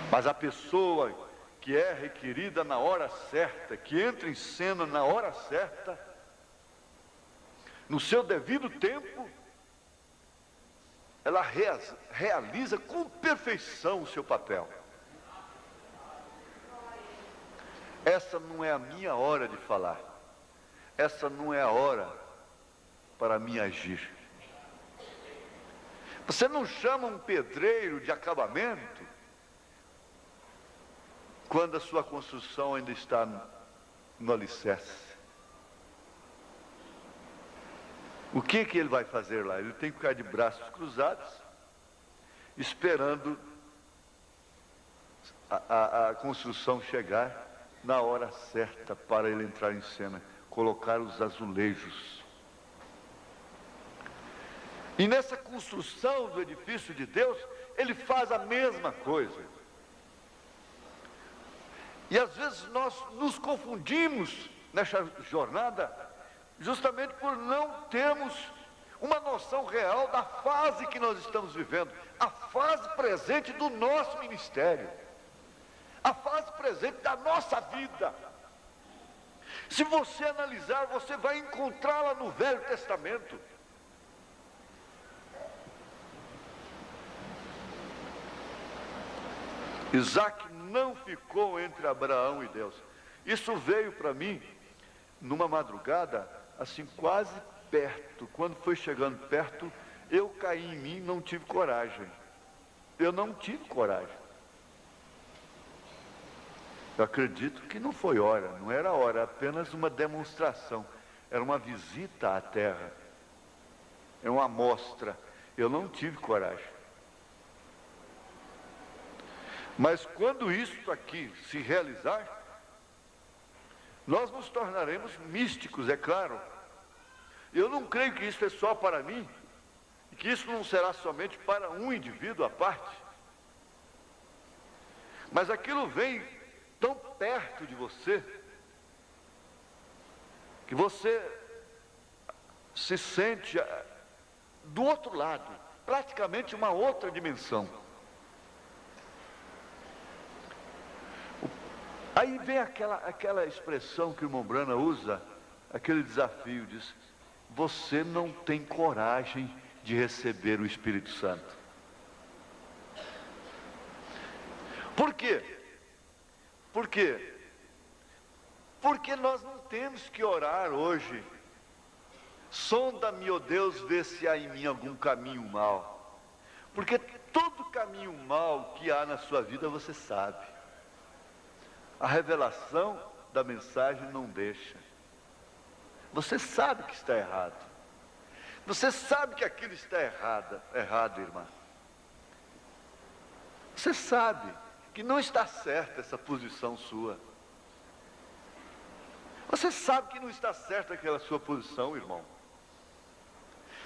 Mas a pessoa que é requerida na hora certa, que entra em cena na hora certa, no seu devido tempo, ela realiza com perfeição o seu papel. Essa não é a minha hora de falar, essa não é a hora para mim agir. Você não chama um pedreiro de acabamento quando a sua construção ainda está no alicerce. O que ele vai fazer lá? Ele tem que ficar de braços cruzados, esperando a construção chegar na hora certa para ele entrar em cena, colocar os azulejos. E nessa construção do edifício de Deus, ele faz a mesma coisa. E às vezes nós nos confundimos nessa jornada, justamente por não termos uma noção real da fase que nós estamos vivendo, a fase presente do nosso ministério, a fase presente da nossa vida. Se você analisar, você vai encontrá-la no Velho Testamento. Isaac não ficou entre Abraão e Deus. Isso veio para mim numa madrugada, assim quase perto. Quando foi chegando perto, eu caí em mim, não tive coragem. Eu não tive coragem. Eu acredito que não foi hora, não era hora, apenas uma demonstração. Era uma visita à terra. É uma amostra. Eu não tive coragem. Mas quando isso aqui se realizar, nós nos tornaremos místicos, é claro. Eu não creio que isso é só para mim, e que isso não será somente para um indivíduo à parte. Mas aquilo vem tão perto de você, que você se sente do outro lado, praticamente uma outra dimensão. Aí vem aquela expressão que o irmão Brana usa, aquele desafio, diz: você não tem coragem de receber o Espírito Santo. Por quê? Por quê? Porque nós não temos que orar hoje: sonda-me, ó Deus, vê se há em mim algum caminho mau. Porque todo caminho mau que há na sua vida você sabe. A revelação da mensagem não deixa. Você sabe que está errado. Você sabe que aquilo está errado, irmã. Você sabe que não está certa essa posição sua. Você sabe que não está certa aquela sua posição, irmão.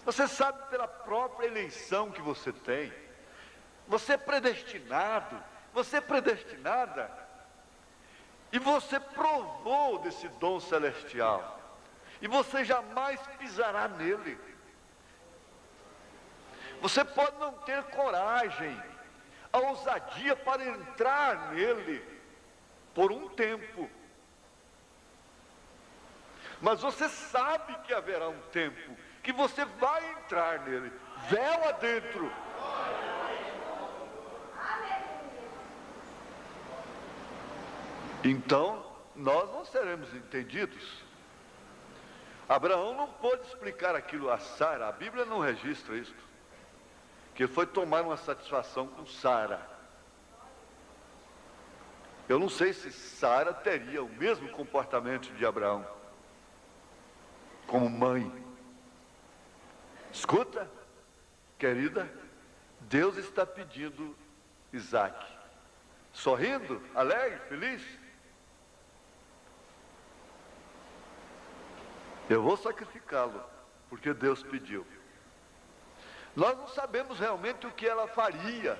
Você sabe pela própria eleição que você tem. Você é predestinado, você é predestinada. E você provou desse dom celestial. E você jamais pisará nele. Você pode não ter coragem, a ousadia para entrar nele por um tempo. Mas você sabe que haverá um tempo que você vai entrar nele, véu adentro. Então, nós não seremos entendidos. Abraão não pôde explicar aquilo a Sara, a Bíblia não registra isso, que ele foi tomar uma satisfação com Sara. Eu não sei se Sara teria o mesmo comportamento de Abraão, como mãe. Escuta, querida, Deus está pedindo Isaac, sorrindo, alegre, feliz. Eu vou sacrificá-lo, porque Deus pediu. Nós não sabemos realmente o que ela faria.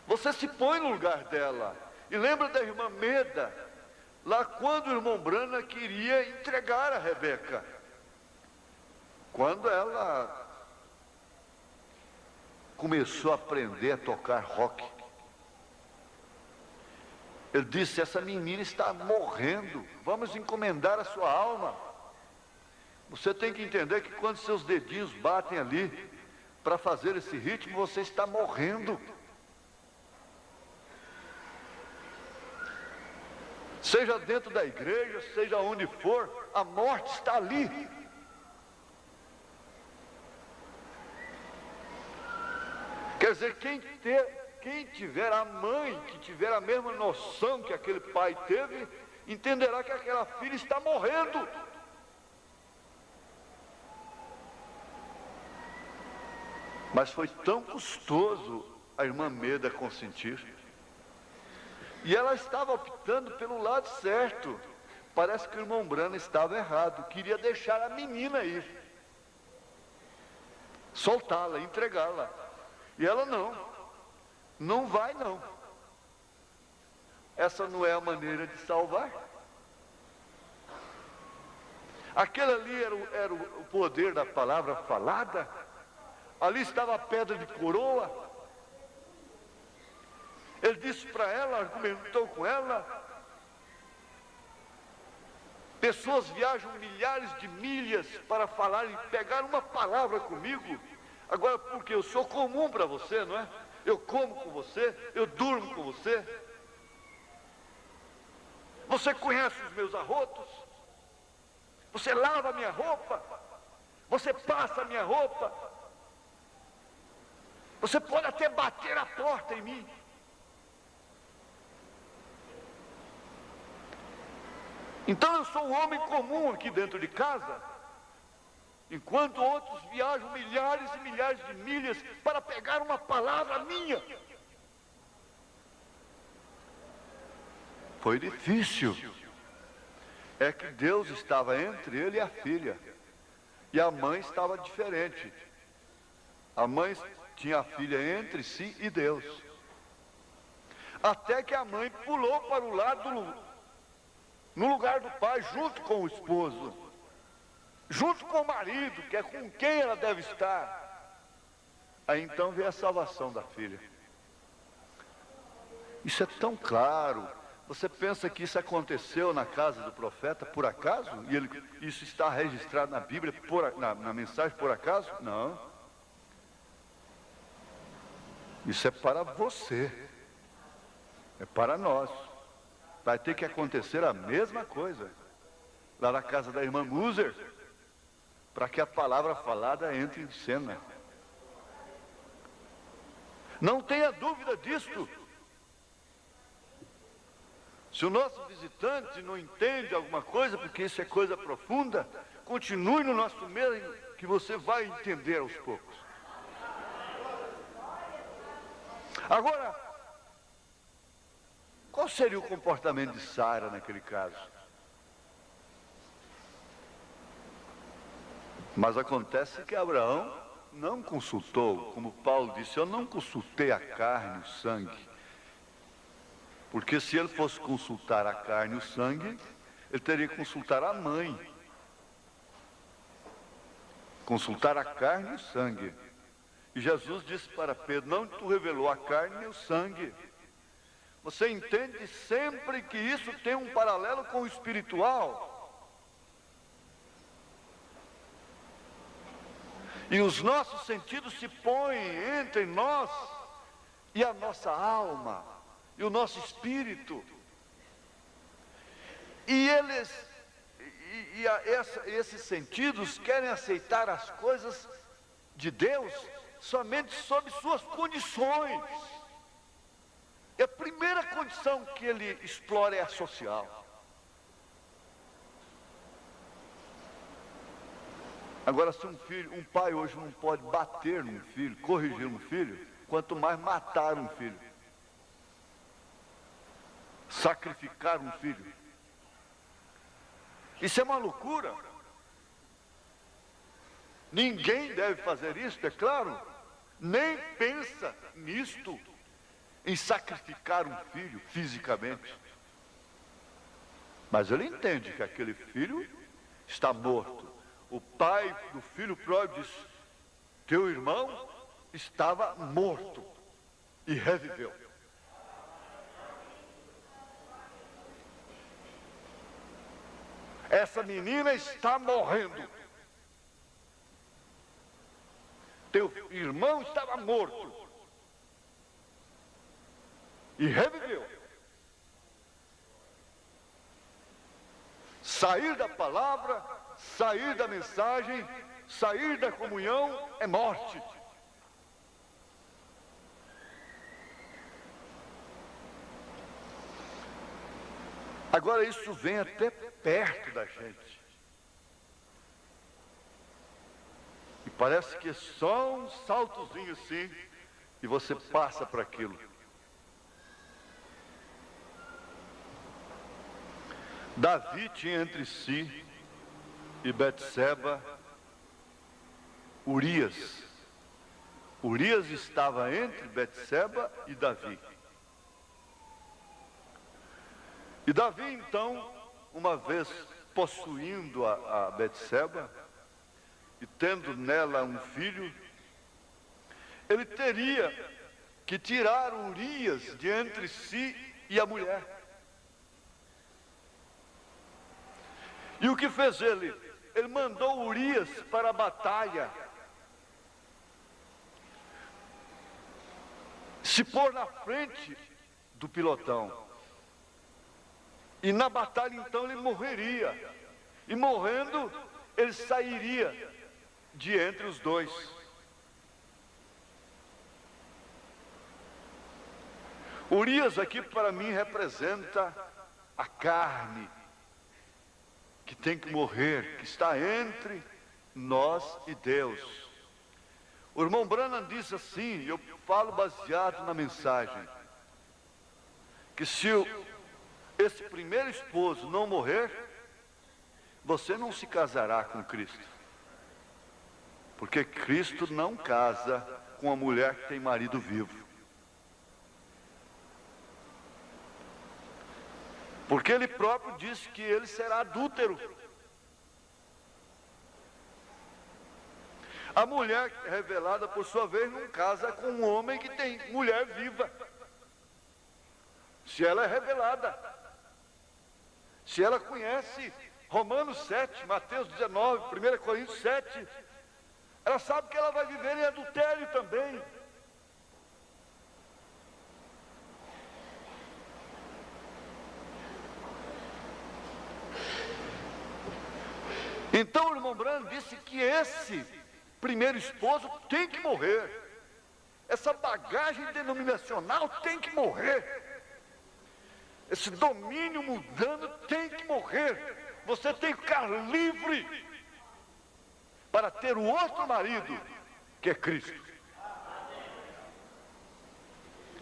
Você se põe no lugar dela. E lembra da irmã Meda, lá quando o irmão Brana queria entregar a Rebeca. Quando ela começou a aprender a tocar rock, ele disse: essa menina está morrendo, vamos encomendar a sua alma. Você tem que entender que quando seus dedinhos batem ali para fazer esse ritmo, você está morrendo. Seja dentro da igreja, seja onde for, a morte está ali. Quer dizer, quem tiver a mãe, que tiver a mesma noção que aquele pai teve, entenderá que aquela filha está morrendo. Mas foi tão custoso a irmã Meda consentir. E ela estava optando pelo lado certo. Parece que o irmão Branham estava errado, queria deixar a menina ir, soltá-la, entregá-la. E ela não vai não. Essa não é a maneira de salvar. Aquele ali era o poder da palavra falada. Ali estava a pedra de coroa. Ele disse para ela, argumentou com ela. Pessoas viajam milhares de milhas para falar e pegar uma palavra comigo. Agora, porque eu sou comum para você, não é? Eu como com você, eu durmo com você. Você conhece os meus arrotos? Você lava a minha roupa? Você passa a minha roupa? Você pode até bater a porta em mim. Então eu sou um homem comum aqui dentro de casa, enquanto outros viajam milhares e milhares de milhas para pegar uma palavra minha. Foi difícil. É que Deus estava entre ele e a filha, e a mãe estava diferente. A mãe tinha a filha entre si e Deus. Até que a mãe pulou para o lado no lugar do pai, junto com o esposo, junto com o marido, que é com quem ela deve estar. Aí então veio a salvação da filha. Isso é tão claro. Você pensa que isso aconteceu na casa do profeta por acaso? E isso está registrado na Bíblia, na mensagem por acaso? Não. Isso é para você. É para nós. Vai ter que acontecer a mesma coisa lá na casa da irmã Muser, para que a palavra falada entre em cena. Não tenha dúvida disto. Se o nosso visitante não entende alguma coisa, porque isso é coisa profunda, continue no nosso meio, que você vai entender aos poucos. Agora, qual seria o comportamento de Sara naquele caso? Mas acontece que Abraão não consultou, como Paulo disse, eu não consultei a carne e o sangue. Porque se ele fosse consultar a carne e o sangue, ele teria que consultar a mãe. Consultar a carne e o sangue. E Jesus disse para Pedro, não te revelou a carne e o sangue. Você entende sempre que isso tem um paralelo com o espiritual. E os nossos sentidos se põem entre nós e a nossa alma. E o nosso espírito. E esses sentidos querem aceitar as coisas de Deus somente sob suas condições. E a primeira condição que ele explora é a social. Agora, se um pai hoje não pode bater num filho, corrigir um filho, quanto mais matar um filho. Sacrificar um filho. Isso é uma loucura. Ninguém deve fazer isso, é claro. Nem pensa nisto, em sacrificar um filho fisicamente. Mas ele entende que aquele filho está morto. O pai do filho pródigo diz, teu irmão estava morto e reviveu. Essa menina está morrendo. Teu irmão estava morto e reviveu. Sair da palavra, sair da mensagem, sair da comunhão é morte. Agora isso vem até perto da gente. E parece que é só um saltozinho assim, e você passa para aquilo. Davi tinha entre si e Betseba Urias. Urias estava entre Betseba e Davi. E Davi, então, uma vez possuindo a Betseba e tendo nela um filho, ele teria que tirar Urias de entre si e a mulher. E o que fez ele? Ele mandou Urias para a batalha, se pôr na frente do pilotão. E na batalha então ele morreria. E morrendo, ele sairia de entre os dois. Urias aqui para mim representa a carne que tem que morrer, que está entre nós e Deus. O irmão Branham diz assim, eu falo baseado na mensagem, que se esse primeiro esposo não morrer, você não se casará com Cristo. Porque Cristo não casa com a mulher que tem marido vivo. Porque ele próprio disse que ele será adúltero. A mulher revelada, por sua vez, não casa com um homem que tem mulher viva. Se ela é revelada. Se ela conhece Romanos 7, Mateus 19, 1 Coríntios 7, ela sabe que ela vai viver em adultério também. Então o irmão Branham disse que esse primeiro esposo tem que morrer. Essa bagagem denominacional tem que morrer. Esse domínio mundano tem que morrer. Você tem que ficar livre para ter o outro marido, que é Cristo.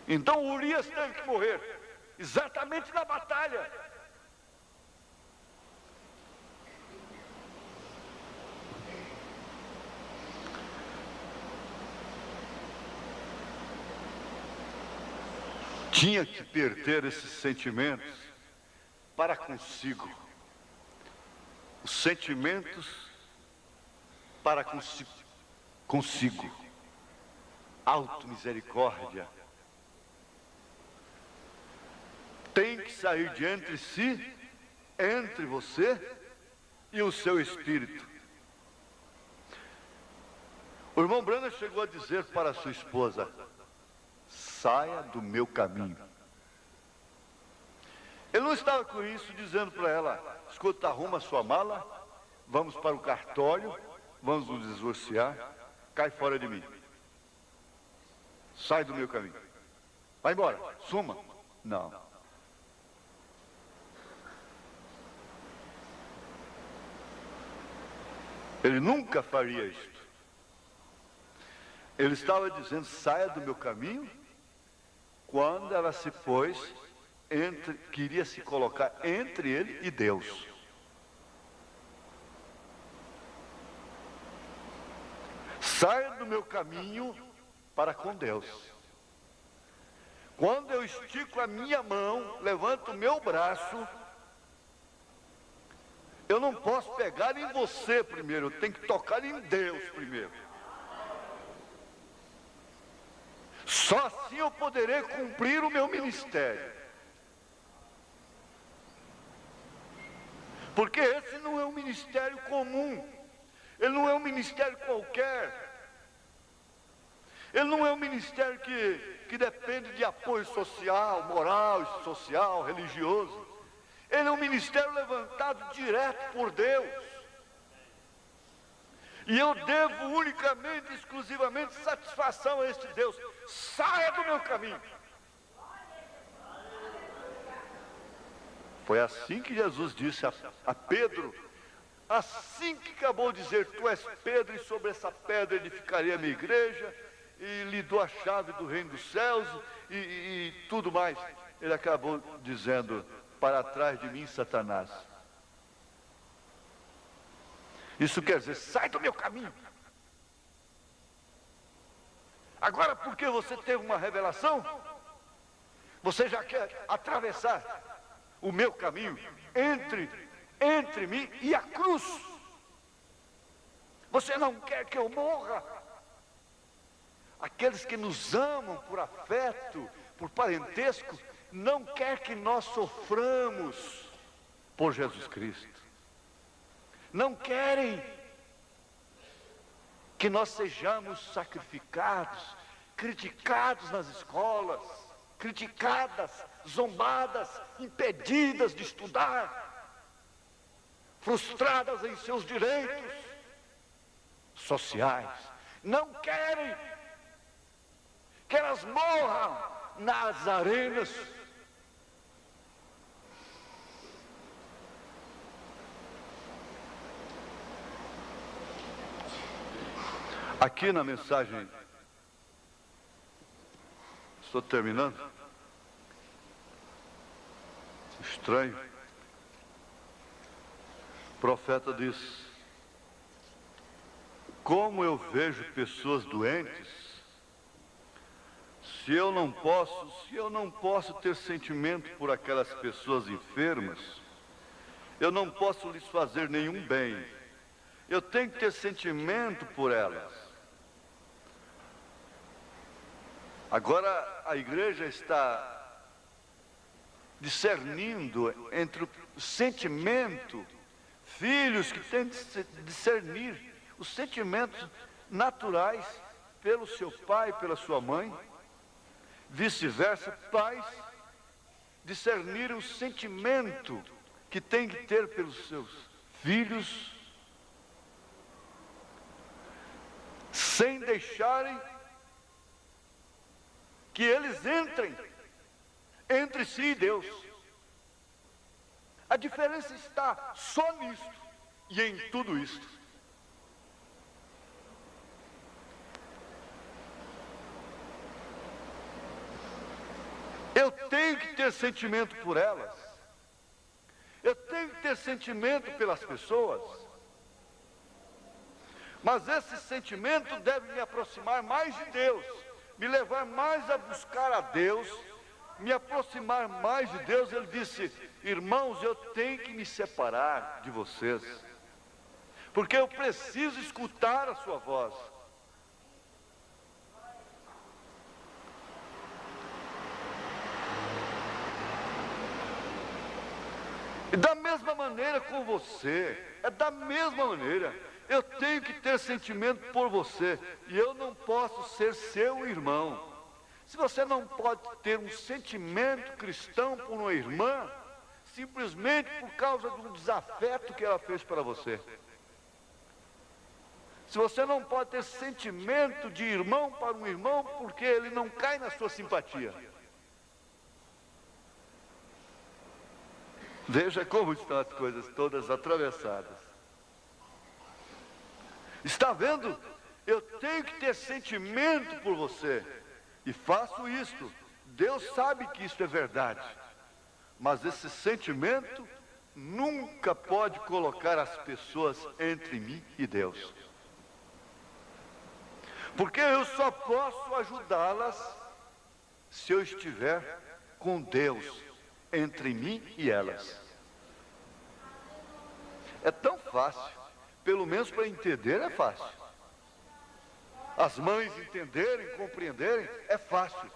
Então Urias teve que morrer, exatamente na batalha. Tinha que perder esses sentimentos para consigo. Os sentimentos para consigo. Automisericórdia. Tem que sair de entre si, entre você e o seu espírito. O irmão Branham chegou a dizer para a sua esposa: saia do meu caminho. Ele não estava com isso dizendo para ela: escuta, arruma sua mala, vamos para o cartório, vamos nos divorciar, cai fora de mim. Sai do meu caminho. Vai embora, suma. Não. Ele nunca faria isto. Ele estava dizendo: saia do meu caminho, quando ela se pôs queria se colocar entre ele e Deus. Saia do meu caminho para com Deus. Quando eu estico a minha mão, levanto o meu braço, eu não posso pegar em você primeiro, eu tenho que tocar em Deus primeiro. Só assim eu poderei cumprir o meu ministério. Porque esse não é um ministério comum. Ele não é um ministério qualquer. Ele não é um ministério que depende de apoio social, moral, social, religioso. Ele é um ministério levantado direto por Deus. E eu devo unicamente, exclusivamente, satisfação a este Deus. Saia do meu caminho. Foi assim que Jesus disse a Pedro, assim que acabou de dizer: tu és Pedro, e sobre essa pedra edificarei a minha igreja, e lhe dou a chave do reino dos céus, e tudo mais. Ele acabou dizendo para trás de mim, Satanás. Isso quer dizer, sai do meu caminho. Agora, porque você teve uma revelação, você já quer atravessar o meu caminho entre mim e a cruz. Você não quer que eu morra. Aqueles que nos amam por afeto, por parentesco, não quer que nós soframos por Jesus Cristo. Não querem que nós sejamos sacrificados, criticados nas escolas, criticadas, zombadas, impedidas de estudar, frustradas em seus direitos sociais. Não querem que elas morram nas arenas. Aqui na mensagem, estou terminando, estranho, o profeta diz: como eu vejo pessoas doentes, se eu não posso ter sentimento por aquelas pessoas enfermas, eu não posso lhes fazer nenhum bem. Eu tenho que ter sentimento por elas. Agora a igreja está discernindo entre o sentimento, filhos que têm que discernir os sentimentos naturais pelo seu pai, pela sua mãe, vice-versa, pais discernir o sentimento que tem que ter pelos seus filhos, sem deixarem que eles entrem entre si e Deus. A diferença está só nisto e em tudo isto. Eu tenho que ter sentimento por elas. Eu tenho que ter sentimento pelas pessoas. Mas esse sentimento deve me aproximar mais de Deus, me levar mais a buscar a Deus, me aproximar mais de Deus. Ele disse: irmãos, eu tenho que me separar de vocês, porque eu preciso escutar a sua voz. E da mesma maneira com você, da mesma maneira, eu tenho que ter sentimento por você, e eu não posso ser seu irmão. Se você não pode ter um sentimento cristão por uma irmã, simplesmente por causa de um desafeto que ela fez para você. Se você não pode ter sentimento de irmão para um irmão, porque ele não cai na sua simpatia. Veja como estão as coisas todas atravessadas. Está vendo? Eu tenho que ter sentimento por você. E faço isto. Deus sabe que isso é verdade. Mas esse sentimento nunca pode colocar as pessoas entre mim e Deus. Porque eu só posso ajudá-las se eu estiver com Deus entre mim e elas. É tão fácil. Pelo menos para entender é fácil. As mães entenderem, compreenderem, é fácil.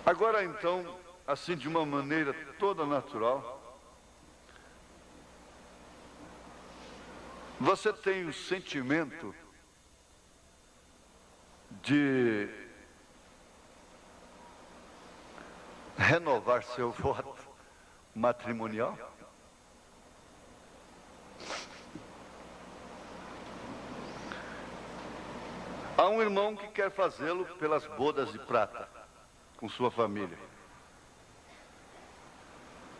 Agora então, assim de uma maneira toda natural, você tem o sentimento de renovar seu voto matrimonial? Há um irmão que quer fazê-lo pelas bodas de prata com sua família.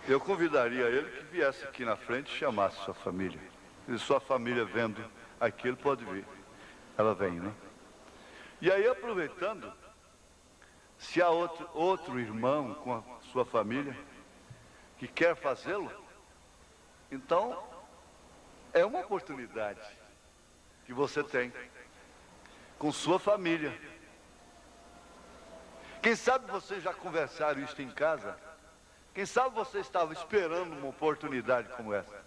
Eu convidaria ele que viesse aqui na frente e chamasse sua família. E sua família vendo aquilo pode vir. Ela vem, né? E aí, aproveitando, Se há outro irmão com a sua família que quer fazê-lo, então é uma oportunidade que você tem com sua família. Quem sabe vocês já conversaram isso em casa? Quem sabe você estava esperando uma oportunidade como essa?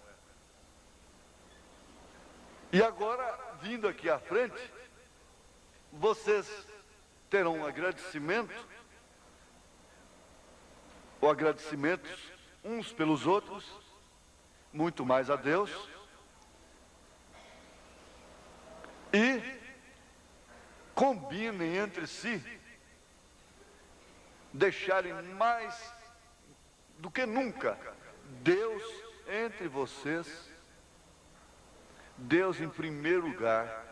E agora, vindo aqui à frente, vocês terão um agradecimento, ou agradecimentos uns pelos outros, muito mais a Deus, e combinem entre si, deixarem mais do que nunca Deus entre vocês, Deus em primeiro lugar,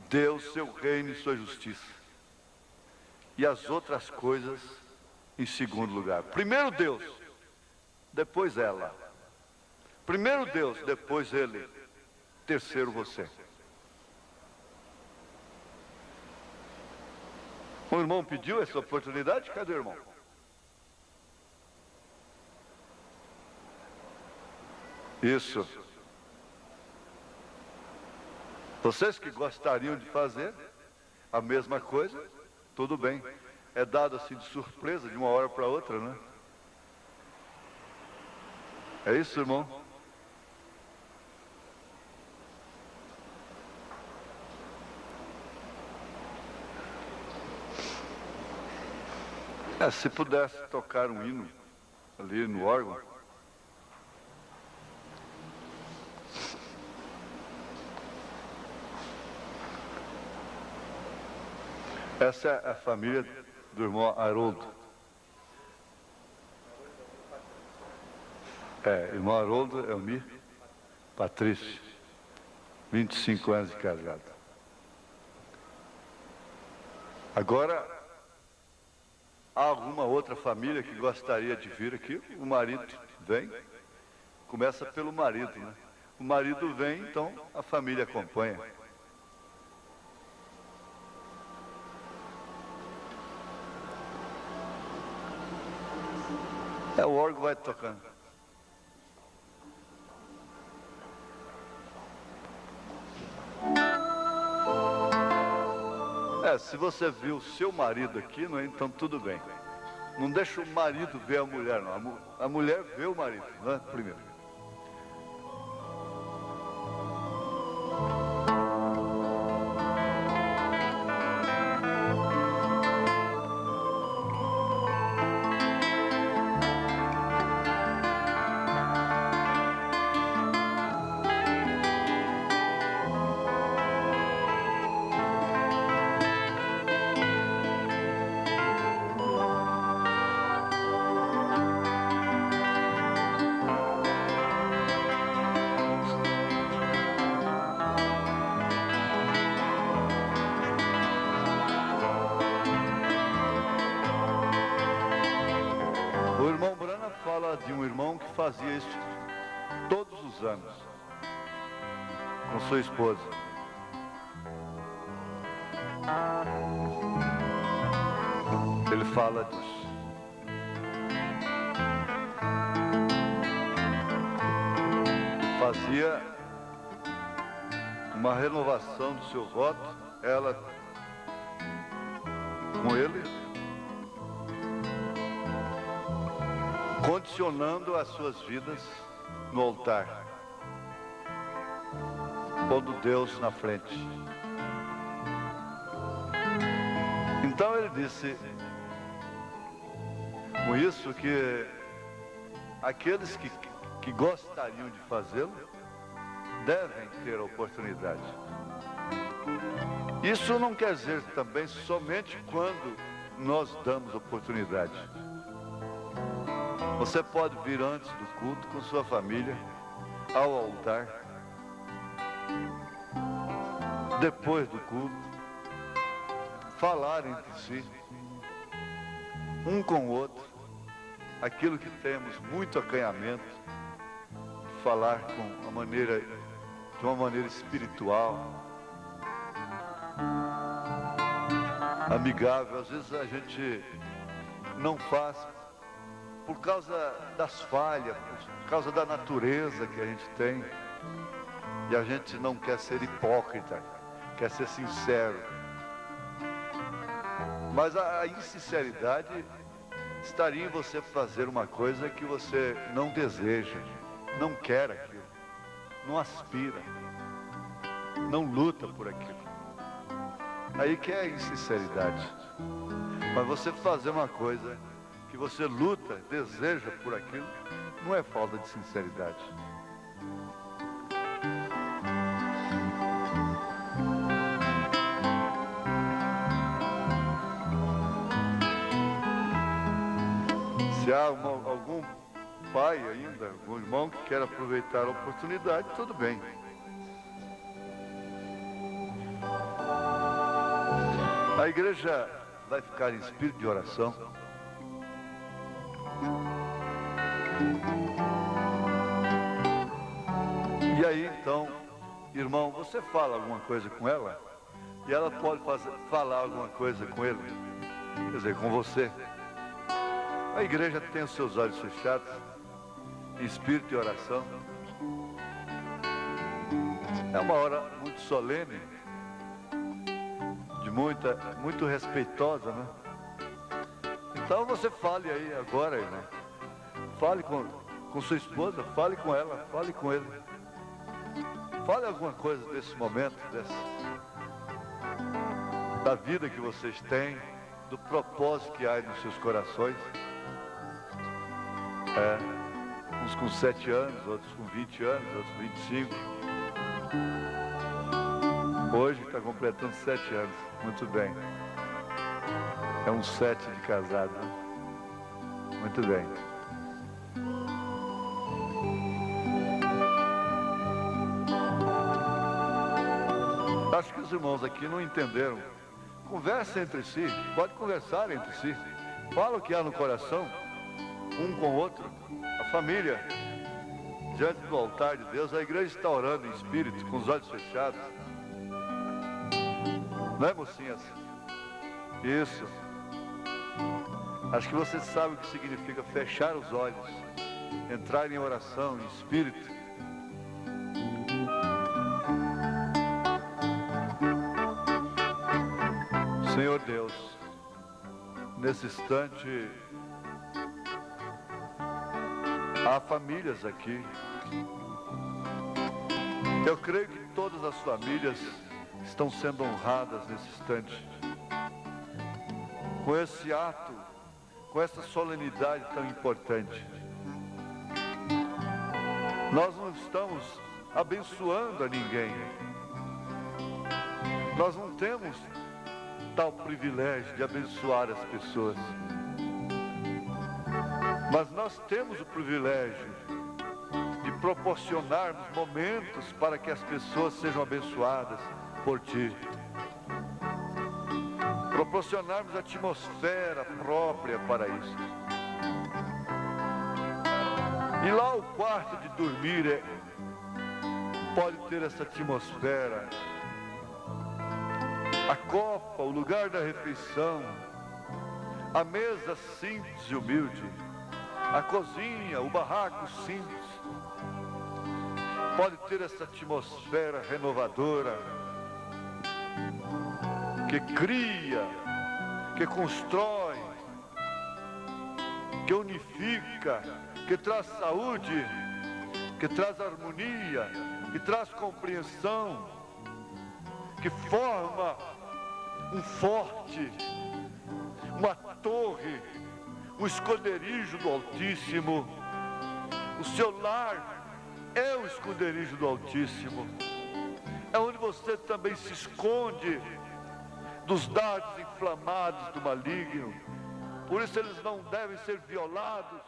Deus, seu reino e sua justiça, e as outras coisas em segundo lugar. Primeiro Deus, depois ela. Primeiro Deus, depois ele. Terceiro você. O irmão pediu essa oportunidade? Cadê o irmão? Isso. Vocês que gostariam de fazer a mesma coisa, tudo bem. É dado assim de surpresa, de uma hora para outra, né? É isso, irmão? Se pudesse tocar um hino ali no órgão. Essa é a família do irmão Haroldo. Irmão Haroldo, Elmir, Patrícia, 25 anos de casado. Agora, há alguma outra família que gostaria de vir aqui? O marido vem, começa pelo marido, né? O marido vem, então a família acompanha. O órgão vai tocando. Se você viu o seu marido aqui, não é? Então tudo bem. Não deixa o marido ver a mulher, não. A mulher vê o marido, não é? Primeiro. De um irmão que fazia isso todos os anos com sua esposa. Ele fala disso. Fazia uma renovação do seu voto, ela com ele, condicionando as suas vidas no altar, pondo Deus na frente. Então ele disse com isso que aqueles que gostariam de fazê-lo devem ter a oportunidade. Isso não quer dizer também somente quando nós damos oportunidade. Você pode vir antes do culto com sua família ao altar, depois do culto, falar entre si, um com o outro, aquilo que temos muito acanhamento, falar de uma maneira espiritual. amigável. Às vezes a gente não faz por causa das falhas, por causa da natureza que a gente tem. E a gente não quer ser hipócrita, quer ser sincero. Mas a insinceridade estaria em você fazer uma coisa que você não deseja, não quer aquilo, não aspira, não luta por aquilo. Aí que é a insinceridade. Mas você fazer uma coisa que você luta, deseja por aquilo, não é falta de sinceridade. Se há algum pai ainda, algum irmão que quer aproveitar a oportunidade, tudo bem. A igreja vai ficar em espírito de oração. E aí então, irmão, você fala alguma coisa com ela e ela pode falar alguma coisa com ele, quer dizer, com você. A igreja tem os seus olhos fechados, em espírito de oração. É uma hora muito solene, de muito respeitosa, né? Então você fale aí agora, irmão. Fale com sua esposa, fale com ela, fale com ele. Fale alguma coisa desse momento, da vida que vocês têm, do propósito que há nos seus corações. Uns com 7 anos, outros com 20 anos, outros com 25. Hoje está completando 7 anos. Muito bem. É um 7 de casado. Muito bem. Acho que os irmãos aqui não entenderam. Conversa entre si, pode conversar entre si. Fala o que há no coração, um com o outro. A família, diante do altar de Deus, a igreja está orando em espírito, com os olhos fechados. Não é, mocinhas? Isso. Acho que você sabe o que significa fechar os olhos, entrar em oração, em espírito. Senhor Deus, nesse instante, há famílias aqui. Eu creio que todas as famílias estão sendo honradas nesse instante, com esse ato, com essa solenidade tão importante. Nós não estamos abençoando a ninguém. Nós não temos tal privilégio de abençoar as pessoas. Mas nós temos o privilégio de proporcionarmos momentos para que as pessoas sejam abençoadas por Ti. Proporcionarmos a atmosfera própria para isso. E lá o quarto de dormir pode ter essa atmosfera. A copa, o lugar da refeição, a mesa simples e humilde, a cozinha, o barraco simples, pode ter essa atmosfera renovadora, que cria, que constrói, que unifica, que traz saúde, que traz harmonia, que traz compreensão, que forma um forte, uma torre, um esconderijo do Altíssimo. O seu lar é o esconderijo do Altíssimo. É onde você também se esconde dos dardos inflamados do maligno. Por isso eles não devem ser violados.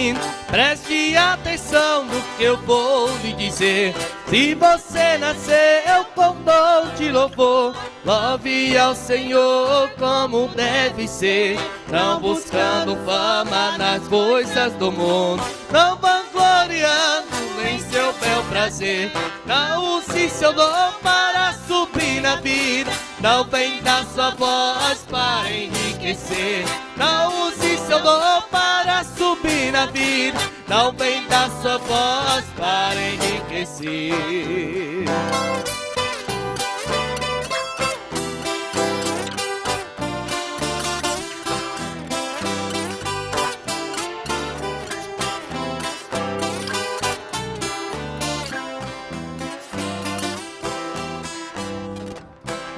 ouvindo, preste atenção no que eu vou lhe dizer. Se você nasceu com dom de louvor, louve ao Senhor como deve ser, não buscando fama nas coisas do mundo, não vangloriando em seu bel prazer. Não use seu dom para subir na vida, não venda sua voz para enriquecer. Não use seu dom para subir na vida, não venda sua voz para enriquecer.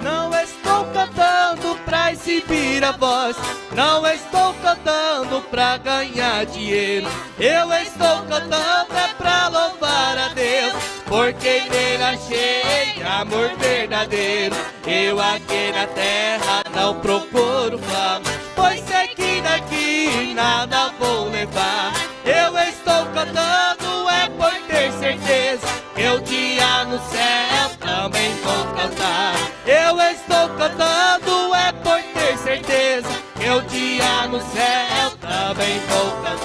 Não estou cantando pra exibir a voz, não estou cantando pra ganhar dinheiro. Eu estou cantando é pra louvar a Deus, porque nele achei amor verdadeiro. Eu aqui na terra não procuro fama, pois sei que daqui nada vou levar. Eu estou cantando é por ter certeza que eu dia no céu também vou cantar. Eu estou cantando é por ter certeza que eu dia no céu também vou cantar.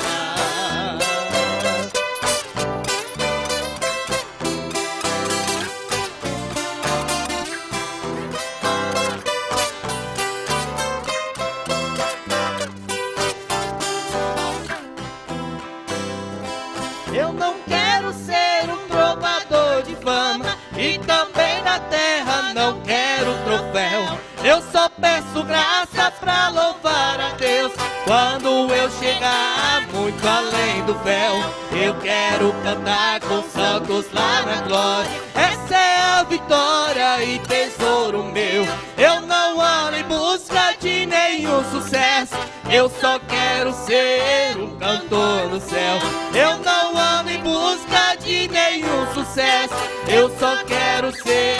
Eu não quero ser um trovador de fama, e também na terra não quero troféu. Eu só peço graça pra louvar a Deus. Quando eu chegar muito além do véu, eu quero cantar com os santos lá na glória. Essa é a vitória e tesouro meu. Eu não ando em busca de nenhum sucesso, eu só quero ser um cantor no céu. Eu não ando em busca de nenhum sucesso, eu só quero ser